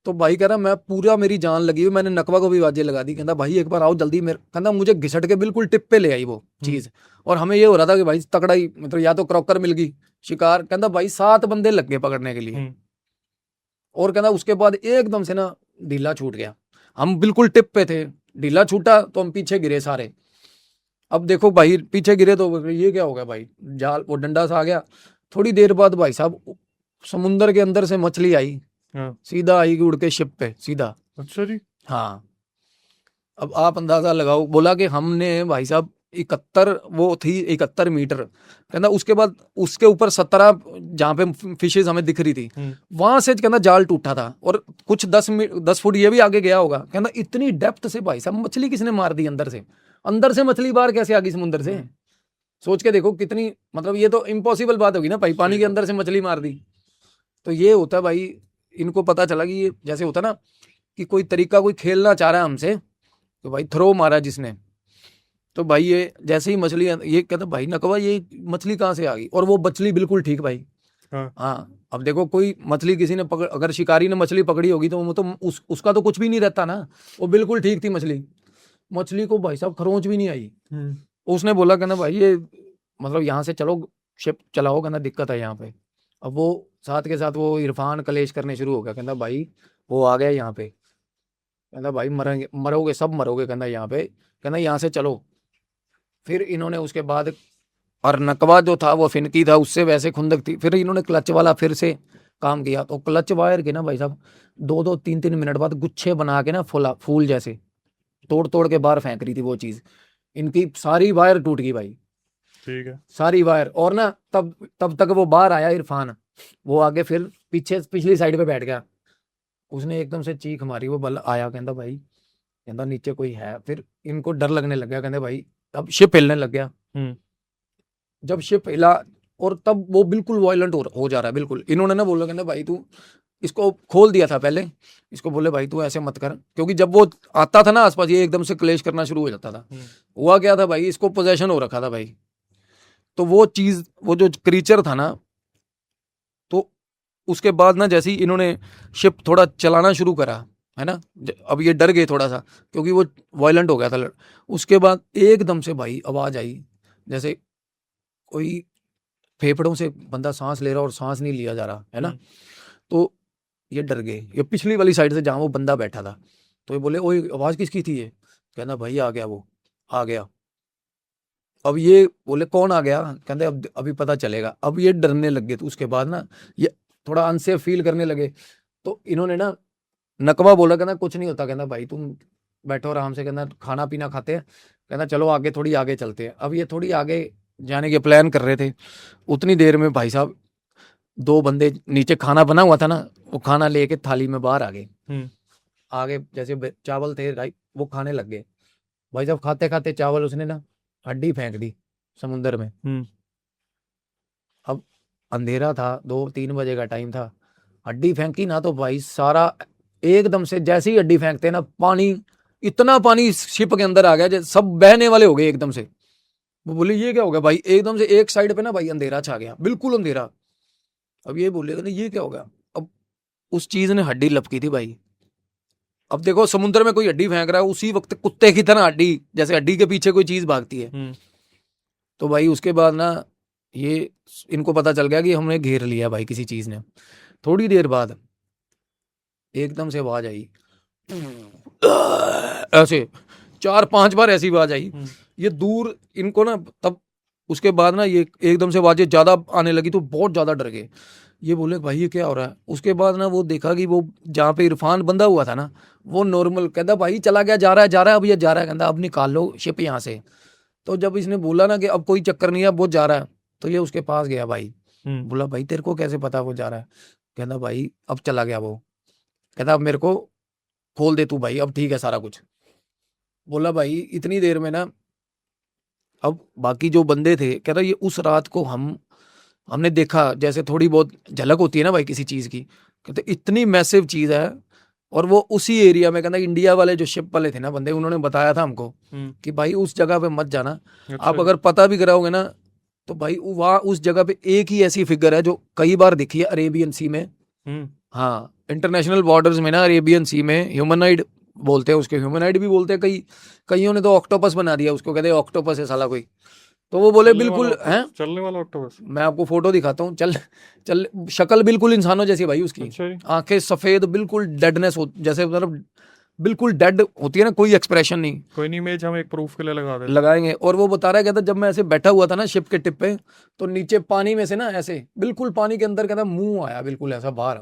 S1: तो भाई कह रहा मैं पूरा, मेरी जान लगी हुई, मैंने नकवा को भी बाजें लगा दी, कहता भाई एक बार आओ जल्दी, मेरे कहता मुझे घिसट के बिल्कुल टिप पे ले आई वो चीज। और हमें ये हो रहा था कि भाई तकड़ा ही, मतलब या तो क्रॉकर मिल गई शिकार, कहता भाई 7 बंदे लग गए पकड़ने के लिए। और कहता उसके बाद एकदम से ना ढीला छूट गया, हम बिल्कुल टिप पे थे, ढीला छूटा तो हम पीछे गिरे सारे। अब देखो भाई पीछे गिरे तो ये क्या हो गया भाई, जाल वो डंडा सा आ गया। थोड़ी देर बाद भाई साहब समुंदर के अंदर से मछली आई, सीधा आई उड़ के शिप पे सीधा।
S2: अच्छा जी।
S1: हाँ। अब आप अंदाजा लगाओ, बोला कि हमने भाई साहब 71, वो थी 71 मीटर, कहना उसके बाद उसके ऊपर 17 जहाँ पे फिशेज हमें दिख रही थी, वहां से कहना जाल टूटा था, और कुछ 10 फुट ये भी आगे गया होगा। कहना इतनी डेप्थ से भाई साहब मछली किसने मार दी अंदर से मछली बाहर कैसे आ गई समुद्र से। सोच के देखो कितनी, मतलब ये तो इम्पॉसिबल बात होगी ना भाई, पानी के अंदर से मछली मार दी। तो ये होता है भाई, इनको पता चला कि ये जैसे होता ना कि कोई तरीका कोई खेलना चाह रहा है हमसे, तो भाई थ्रो मारा जिसने, तो भाई ये जैसे ही मछली, ये कहता भाई नकवा ये मछली कहाँ से आ गई, और वो मछली बिल्कुल ठीक भाई। हाँ। अब देखो कोई मछली किसी ने पकड़, अगर शिकारी ने मछली पकड़ी होगी तो वो तो उसका तो कुछ भी नहीं रहता ना, वो बिल्कुल ठीक थी मछली को भाई साहब खरोंच भी नहीं आई। उसने बोला कहना भाई ये मतलब यहाँ से चलो, शिप चलाओ, कहना दिक्कत है यहाँ पे। अब वो साथ के साथ वो इरफान कलेश करने शुरू हो गया, कहना भाई वो आ गया यहाँ पे, कहना भाई मरोगे सब मरोगे, कहना यहाँ पे, कहना यहाँ से चलो। फिर इन्होंने उसके बाद, और नकवा जो था वो फिनकी था, उससे वैसे खुंदक थी, फिर इन्होंने क्लच वाला फिर से काम किया। तो क्लच वायर के ना भाई साहब 2-2 3-3 मिनट बाद गुच्छे बना के ना फूल जैसे तोड़ तोड़ के बाहर फेंक रही थी वो चीज, इनकी सारी वायर टूट गई भाई।
S2: ठीक है।
S1: सारी वायर। और ना तब तक वो बाहर आया इरफान, वो आगे फिर पीछे पिछली साइड पे बैठ गया, उसने एकदम से चीख मारी, वो बल आया, कहता भाई, कहता नीचे कोई है। फिर इनको डर लगने लग गया, कहते भाई अब शिप हिलने लग गया। जब शिप हिला, और तब वो बिल्कुल वायलेंट हो जा रहा है बिल्कुल, इन्होंने ना बोला, कहते भाई तू, इसको खोल दिया था पहले, इसको बोले भाई तू ऐसे मत कर, क्योंकि जब वो आता था ना आसपास ये एकदम से क्लेश करना शुरू हो जाता था। हुआ क्या था भाई, इसको पोजेशन हो रखा था भाई, तो वो चीज, वो जो क्रीचर था ना, तो उसके बाद ना जैसे ही इन्होंने शिप थोड़ा चलाना शुरू करा है ना, अब ये डर गए थोड़ा सा, क्योंकि वो वायलेंट हो गया था। उसके बाद एकदम से भाई आवाज आई, जैसे कोई फेफड़ों से बंदा सांस ले रहा और सांस नहीं लिया जा रहा है ना।
S2: हम्म।
S1: तो ये डर गए, ये पिछली वाली साइड से जहाँ वो बंदा बैठा था। तो ये बोले ओए आवाज़ किसकी थी ये? कहना भाई आ गया, वो आ गया। अब ये बोले कौन आ गया? कहते अब अभी पता चलेगा। अब ये डरने लग गए। तो उसके बाद ना ये थोड़ा अनसेफ फील करने लगे। तो इन्होंने ना नकवा बोला, कहना कुछ नहीं होता, कहना भाई तुम बैठो आराम से, कहना खाना पीना खाते हैं, कहना चलो आगे थोड़ी आगे चलते हैं। अब ये थोड़ी आगे जाने के प्लान कर रहे थे। उतनी देर में भाई साहब 2 बंदे नीचे खाना बना हुआ था ना, वो खाना लेके थाली में बाहर आ गए।
S2: हम्म।
S1: आगे जैसे चावल थे राइट, वो खाने लग गए। भाई साहब खाते खाते चावल उसने ना हड्डी फेंक दी समुंदर में।
S2: हम्म।
S1: अब अंधेरा था, 2-3 बजे का टाइम था। हड्डी फेंकी ना तो भाई सारा एकदम से जैसे ही हड्डी फेंकते ना, पानी, इतना पानी शिप के अंदर आ गया जैसे सब बहने वाले हो गए एकदम से। वो बोले ये क्या हो गया भाई? एकदम से एक साइड पे ना भाई अंधेरा छा गया, बिल्कुल अंधेरा। अब ये बोले ना ये क्या हो गया? अब उस चीज ने हड्डी लपकी थी भाई। अब देखो समुद्र में कोई हड्डी फेंक रहा है, उसी वक्त कुत्ते की तरह हड्डी, जैसे हड्डी के पीछे कोई चीज भागती है। तो भाई उसके बाद ना ये इनको पता चल गया कि हमने घेर लिया भाई किसी चीज ने। थोड़ी देर बाद एकदम से आवाज आई, ऐसे 4-5 बार ऐसी आवाज आई। ये दूर इनको ना, तब उसके बाद ना ये एकदम से आवाजें ज्यादा आने लगी तो बहुत ज्यादा डर गए। ये बोले भाई ये क्या हो रहा है? उसके बाद ना वो देखा कि वो जहाँ पे इरफान बंधा हुआ था ना, वो नॉर्मल, कहता भाई चला गया, जा रहा है जा रहा है, अब ये जा रहा है। कहता अब निकाल लो शिप यहाँ से। तो जब इसने बोला ना कि अब कोई चक्कर नहीं है, अब वो जा रहा है, तो ये उसके पास गया भाई। बोला भाई तेरे को कैसे पता वो जा रहा है? कहता भाई अब चला गया वो। कहता अब मेरे को खोल दे तू भाई, अब ठीक है सारा कुछ। बोला भाई इतनी देर में ना, अब बाकी जो बंदे थे, कहता ये उस रात को हमने देखा, जैसे थोड़ी बहुत झलक होती है ना भाई किसी चीज की, कहते इतनी मैसिव चीज है। और वो उसी एरिया में, कहता इंडिया वाले जो शिप वाले थे ना बंदे, उन्होंने बताया था हमको कि भाई उस जगह पे मत जाना। आप अगर पता भी कराओगे ना तो भाई वहाँ उस जगह पे एक ही ऐसी फिगर है जो कई बार दिखी है अरेबियन सी में। हाँ, इंटरनेशनल बॉर्डर्स में ना अरेबियन सी में ह्यूमनाइड बोलते हैं उसके, ह्यूमनाइड भी बोलते हैं, कईयों ने तो ऑक्टोपस बना दिया उसको, कहते हैं ऑक्टोपस है साला कोई। तो वो बोले बिल्कुल हैं,
S2: चलने वाला ऑक्टोपस।
S1: मैं आपको फोटो दिखाता हूँ, चल शक्ल बिल्कुल इंसानों जैसी भाई उसकी। आंखें सफेद, बिल्कुल डेडनेस हो, जैसे मतलब बिल्कुल डेड होती है ना, कोई एक्सप्रेशन नहीं।
S2: कोई नहीं, इमेज हम एक प्रूफ के लिए
S1: लगाएंगे। और वो बता रहा है, कहता जब मैं ऐसे बैठा हुआ था ना शिप के टिप पे, तो नीचे पानी में से ना ऐसे बिल्कुल पानी के अंदर, कहता मुंह आया बिल्कुल ऐसा बाहर।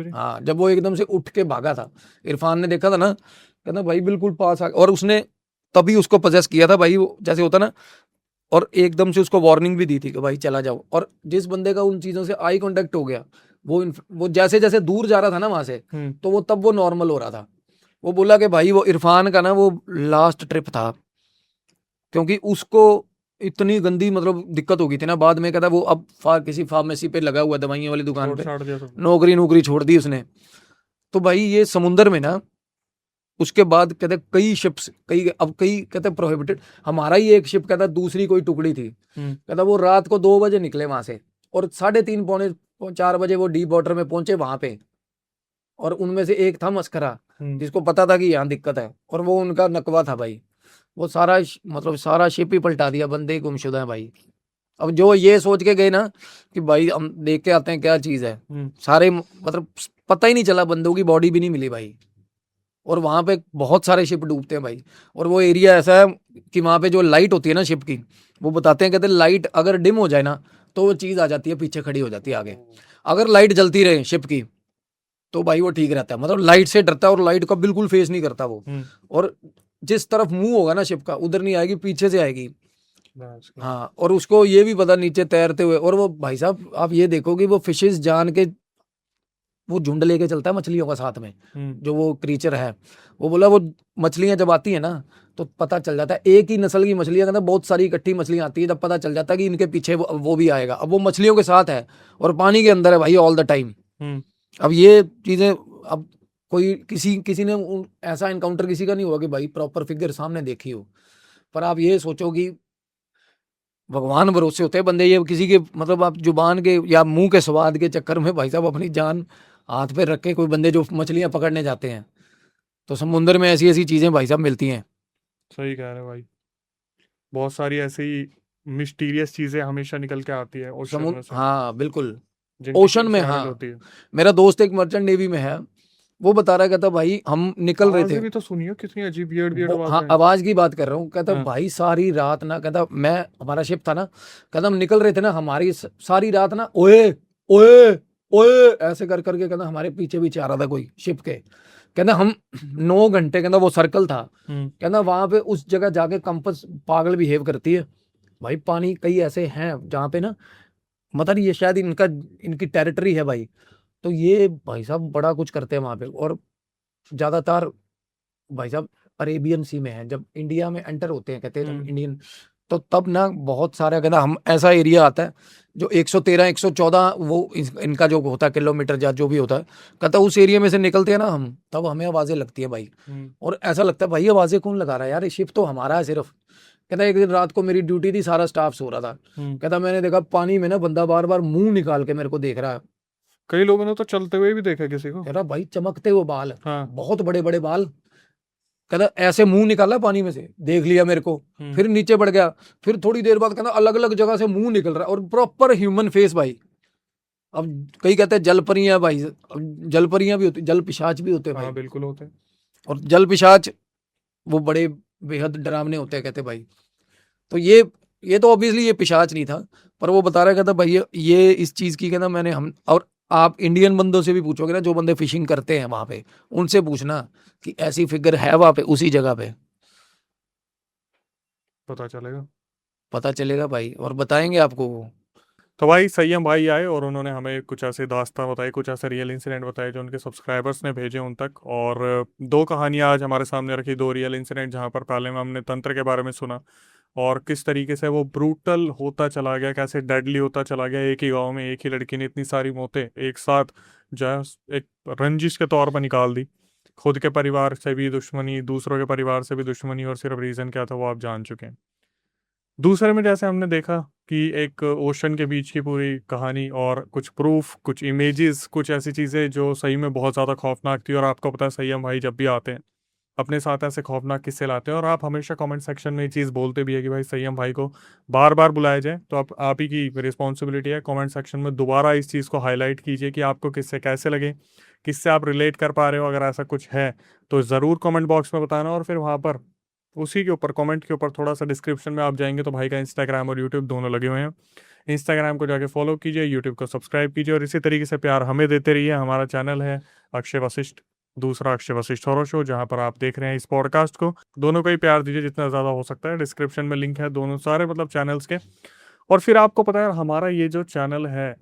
S1: हाँ, जब वो एकदम से उठ के भागा था, इरफान ने देखा था ना, कहता भाई बिल्कुल पास आ। और उसने तभी उसको पजेस किया था भाई, वो जैसे होता ना, और एकदम से उसको वार्निंग भी दी थी कि भाई चला जाओ। और जिस बंदे का उन चीजों से आई कांटेक्ट हो गया, वो जैसे जैसे दूर जा रहा था ना वहां से, तो वो तब वो नॉर्मल हो रहा था। वो बोला कि भाई वो इरफान का ना वो लास्ट ट्रिप था, क्योंकि उसको इतनी गंदी मतलब दिक्कत हो गई थी ना बाद में। कहता वो अब किसी फार्मेसी पे लगा हुआ, दवाइयों वाली दुकान पे नौकरी छोड़ दी उसने। तो भाई ये समुंदर में ना उसके बाद कहते कई शिप्स, कई कहते प्रोहिबिटेड। हमारा ही एक शिप कहता दूसरी कोई टुकड़ी थी, कहता वो रात को 2 बजे निकले वहां से, और 3:30-4 बजे वो डीप वाटर में पहुंचे वहां पे। और उनमें से एक था मस्करा, जिसको पता था कि यहाँ दिक्कत है, और वो उनका नकवा था भाई। वो मतलब सारा शिप ही पलटा दिया, बंदे ही गुमशुदा है भाई। अब जो ये सोच के गए ना कि भाई हम देख के आते हैं क्या चीज है, सारे मतलब पता ही नहीं चला, बंदों की बॉडी भी नहीं मिली भाई। और वहां पे बहुत सारे शिप डूबते हैं भाई। और वो एरिया ऐसा है कि वहां पे जो लाइट होती है ना शिप की, वो बताते हैं, कहते हैं लाइट अगर डिम हो जाए ना तो वो चीज आ जाती है पीछे खड़ी हो जाती है आगे। अगर लाइट जलती रहे शिप की तो भाई वो ठीक रहता है, मतलब लाइट से डरता है और लाइट का बिल्कुल फेस नहीं करता वो। और जिस तरफ मुंह होगा ना शिप का, उधर नहीं आएगी, पीछे से आएगी। हाँ, और उसको ये भी पता नीचे तैरते हुए। और वो भाई साहब आप ये देखो कि वो फिशेस जान के वो झुंड लेके चलता है मछलियों का साथ में, जो वो क्रीचर है। वो बोला वो मछलियां जब आती है ना तो पता चल जाता है, एक ही नस्ल की मछलियां, कहता बहुत सारी इकट्ठी मछलियां आती है, जब पता चल जाता है कि इनके पीछे वो भी आएगा। अब वो मछलियों के साथ है और पानी के अंदर है भाई ऑल द टाइम। अब ये चीजें, अब कोई किसी ने ऐसा इनकाउंटर किसी का नहीं हुआ कि भाई प्रॉपर फिगर सामने देखी हो। पर आप ये सोचो कि भगवान भरोसे होते हैं बंदे, ये किसी के मतलब आप जुबान के या मुंह के स्वाद के चक्कर में भाई साहब अपनी जान हाथ पे रख के कोई बंदे जो मछलियां पकड़ने जाते हैं, तो समुद्र में ऐसी ऐसी चीजें भाई साहब मिलती हैं।
S2: सही कह रहे हैं भाई, बहुत सारी ऐसी मिस्टीरियस चीजें हमेशा निकल के आती है ओशन में
S1: समुद्र,
S2: से,
S1: हाँ बिल्कुल,
S2: जिनकी
S1: ओशन
S2: टीम
S1: में,
S2: शामिल
S1: हाँ।
S2: होती है।
S1: मेरा दोस्त एक मर्चेंट नेवी में है, वो बता रहा है, कहता भाई हम निकल रहे थे।
S2: आवाजें भी तो सुनियो कितनी अजीब वियर्ड वियर्ड
S1: वो, हाँ,
S2: आवाजें हैं।
S1: आवाज की बात कर रहा हूँ, कहता
S2: हाँ।
S1: भाई सारी रात ना, कहता मैं, हमारा शिप था ना, कहता हम निकल रहे थे ना, हमारी सारी रात ना, ओए ओए ओए ऐसे कर करके, कहता हमारे पीछे पीछे आ रहा था कोई शिप के। कहता हम 9 घंटे, कहता वो सर्कल था,
S2: हम्म।
S1: कहता वहां पे उस जगह जाके कंपस पागल बिहेव करती है। भाई पानी कई ऐसे हैं जहाँ पे ना, मतलब ये शायद इनका, इनकी टेरिटरी है भाई। तो ये भाई साहब बड़ा कुछ करते हैं वहां पे। और ज्यादातर भाई साहब अरेबियन सी में है, जब इंडिया में एंटर होते हैं, कहते हैं जब
S2: हम्म।
S1: इंडियन, तो तब ना बहुत सारे, कहना हम ऐसा एरिया आता है जो 113 114 वो इनका जो होता है किलोमीटर या जो भी होता है, कहता उस एरिया में से निकलते हैं ना हम, तब हमें आवाजें लगती है भाई।
S2: हम्म।
S1: और ऐसा लगता है भाई आवाजें कौन लगा रहा है यार, ये शिप तो हमारा है सिर्फ। कहता एक दिन रात को मेरी ड्यूटी थी, सारा स्टाफ सो रहा था,
S2: हम्म।
S1: कहता मैंने देखा पानी में ना बंदा बार बार मुंह निकाल के मेरे को देख रहा है।
S2: कई लोगों ने तो चलते हुए भी देखा किसी को।
S1: कह रहा भाई चमकते हुए बाल,
S2: हाँ।
S1: बहुत बड़े बड़े बाल, कहता ऐसे मुंह निकाला पानी में से, देख लिया मेरे को,
S2: हम्म।
S1: फिर नीचे बढ़ गया, फिर थोड़ी देर बाद कहता अलग अलग जगह से मुंह निकल रहा है, और प्रॉपर ह्यूमन फेस भाई। अब कई कहते हैं जल परियां भाई, अब जल परियां भी होती, जल पिशाच भी होते हैं
S2: हाँ
S1: भाई।
S2: बिल्कुल होते हैं।
S1: और जल पिशाच वो बड़े बेहद डरावने होते हैं कहते भाई। तो ये तो ऑब्वियसली ये पिशाच नहीं था, पर वो बता रहा, कहता भाई ये इस चीज की, कहता मैंने हम, और आप इंडियन बंदों से भी पूछोगे ना, जो बंदे फिशिंग करते हैं वहां पे, उनसे पूछना कि ऐसी फिगर है वहां पे उसी जगह पे,
S2: पता चलेगा।
S1: पता चलेगा भाई, और बताएंगे आपको वो।
S2: तो भाई संयम भाई आए और उन्होंने हमें कुछ ऐसे दास्तां बताई, कुछ ऐसे रियल इंसिडेंट बताए जो उनके सब्सक्राइबर्स ने भेजे उन तक। और दो कहानियां आज हमारे सामने रखी, दो रियल इंसिडेंट, जहां पर पहले में हमने तंत्र के बारे में सुना और किस तरीके से वो ब्रूटल होता चला गया, कैसे डेडली होता चला गया। एक ही गांव में एक ही लड़की ने इतनी सारी मौतें एक साथ जो है एक रंजिश के तौर पर निकाल दी। खुद के परिवार से भी दुश्मनी, दूसरों के परिवार से भी दुश्मनी, और सिर्फ रीज़न क्या था वो आप जान चुके हैं। दूसरे में जैसे हमने देखा कि एक ओशन के बीच की पूरी कहानी और कुछ प्रूफ, कुछ इमेजेस, कुछ ऐसी चीज़ें जो सही में बहुत ज़्यादा खौफनाक थी। और आपको पता है संयम भाई जब भी आते हैं अपने साथ ऐसे खौफनाक किस्से लाते हैं, और आप हमेशा कमेंट सेक्शन में ये चीज़ बोलते भी है कि भाई संयम भाई को बार बार बुलाया जाए। तो आप ही की रिस्पॉन्सिबिलिटी है, कमेंट सेक्शन में दोबारा इस चीज़ को हाईलाइट कीजिए कि आपको किससे कैसे लगे, किससे आप रिलेट कर पा रहे हो। अगर ऐसा कुछ है तो ज़रूर कमेंट बॉक्स में बताना। और फिर वहाँ पर उसी के ऊपर कमेंट के ऊपर थोड़ा सा डिस्क्रिप्शन में आप जाएंगे तो भाई का इंस्टाग्राम और यूट्यूब दोनों लगे हुए हैं। इंस्टाग्राम को जाके फॉलो कीजिए, यूट्यूब को सब्सक्राइब कीजिए, और इसी तरीके से प्यार हमें देते रहिए। हमारा चैनल है अक्षय वशिष्ठ, दूसरा अक्षय वशिष्ठ हॉरर शो, जहां पर आप देख रहे हैं इस पॉडकास्ट को। दोनों को ही प्यार दीजिए जितना ज़्यादा हो सकता है। डिस्क्रिप्शन में लिंक है दोनों सारे मतलब चैनल्स के। और फिर आपको पता है हमारा ये जो चैनल है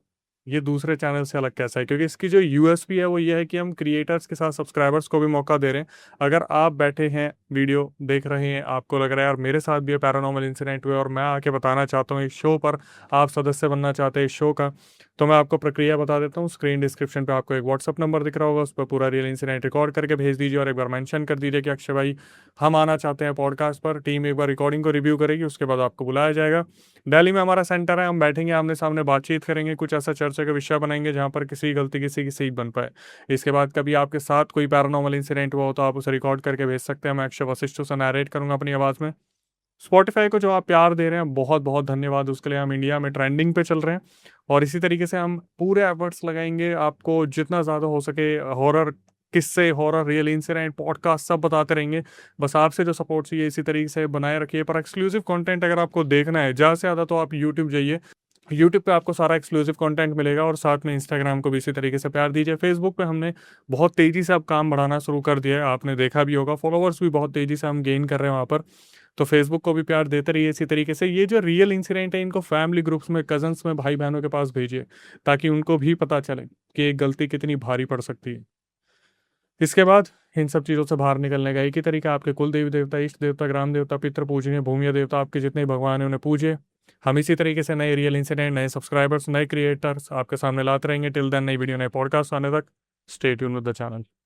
S2: ये दूसरे चैनल से अलग कैसा है, क्योंकि इसकी जो यूएसपी है वो ये है कि हम क्रिएटर्स के साथ सब्सक्राइबर्स को भी मौका दे रहे हैं। अगर आप बैठे हैं वीडियो देख रहे हैं, आपको लग रहा है यार मेरे साथ भी ये पैरानॉर्मल इंसिडेंट हुए और मैं आके बताना चाहता हूँ इस शो पर, आप सदस्य बनना चाहते हैं इस शो का, तो मैं आपको प्रक्रिया बता देता हूँ। स्क्रीन डिस्क्रिप्शन पे आपको एक व्हाट्सअप नंबर दिख रहा होगा, उस पर पूरा रियल इंसिडेंट रिकॉर्ड करके भेज दीजिए और एक बार मेंशन कर दीजिए कि अक्षय भाई हम आना चाहते हैं पॉडकास्ट पर। टीम एक बार रिकॉर्डिंग को रिव्यू करेगी, उसके बाद आपको बुलाया जाएगा। दिल्ली में हमारा सेंटर है, हम बैठेंगे आमने सामने, बातचीत करेंगे, कुछ ऐसा चर्चा का विषय बनाएंगे जहां पर किसी गलती किसी की सीख बन पाए। इसके बाद कभी आपके साथ कोई पैरानॉर्मल इंसिडेंट हुआ हो तो आप उसे रिकॉर्ड करके भेज सकते हैं, मैं अक्षय वशिष्ठ से नरेट करूंगा अपनी आवाज़ में। स्पॉटिफाई को जो आप प्यार दे रहे हैं बहुत बहुत धन्यवाद उसके लिए। हम इंडिया में ट्रेंडिंग पे चल रहे हैं और इसी तरीके से हम पूरे एफर्ट्स लगाएंगे आपको जितना ज़्यादा हो सके हॉरर किस्से, हॉरर रियल इंसिडेंट, पॉडकास्ट सब बताते रहेंगे। बस आपसे जो सपोर्ट चाहिए इसी तरीके से बनाए रखिए। पर एक्सक्लूसिव कंटेंट अगर आपको देखना है ज़्यादा से ज़्यादा तो आप यूट्यूब जाइए, यूट्यूब पे आपको सारा एक्सक्लूसिव कंटेंट मिलेगा। और साथ में इंस्टाग्राम को भी इसी तरीके से प्यार दीजिए। फेसबुक पे हमने बहुत तेज़ी से अब काम बढ़ाना शुरू कर दिया है, आपने देखा भी होगा, फॉलोवर्स भी बहुत तेज़ी से हम गेन कर रहे हैं वहाँ पर। तो फेसबुक को भी प्यार देते रहिए इसी तरीके से। ये जो रियल इंसिडेंट है इनको फैमिली ग्रुप्स में, कजन्स में, भाई बहनों के पास भेजिए ताकि उनको भी पता चले कि एक गलती कितनी भारी पड़ सकती है। इसके बाद इन सब चीज़ों से बाहर निकलने का एक ही तरीका, आपके कुल देवी देवता, इष्ट देवता, ग्राम देवता, पितृ पूजनीय, भूमिया देवता, आपके जितने भगवान हैं उन्हें पूजिए। हम इसी तरीके से नए रियल इंसिडेंट, नए सब्सक्राइबर्स, नए क्रिएटर्स आपके सामने लाते रहेंगे। टिल देन नई वीडियो, नए पॉडकास्ट आने तक stay tune with the channel.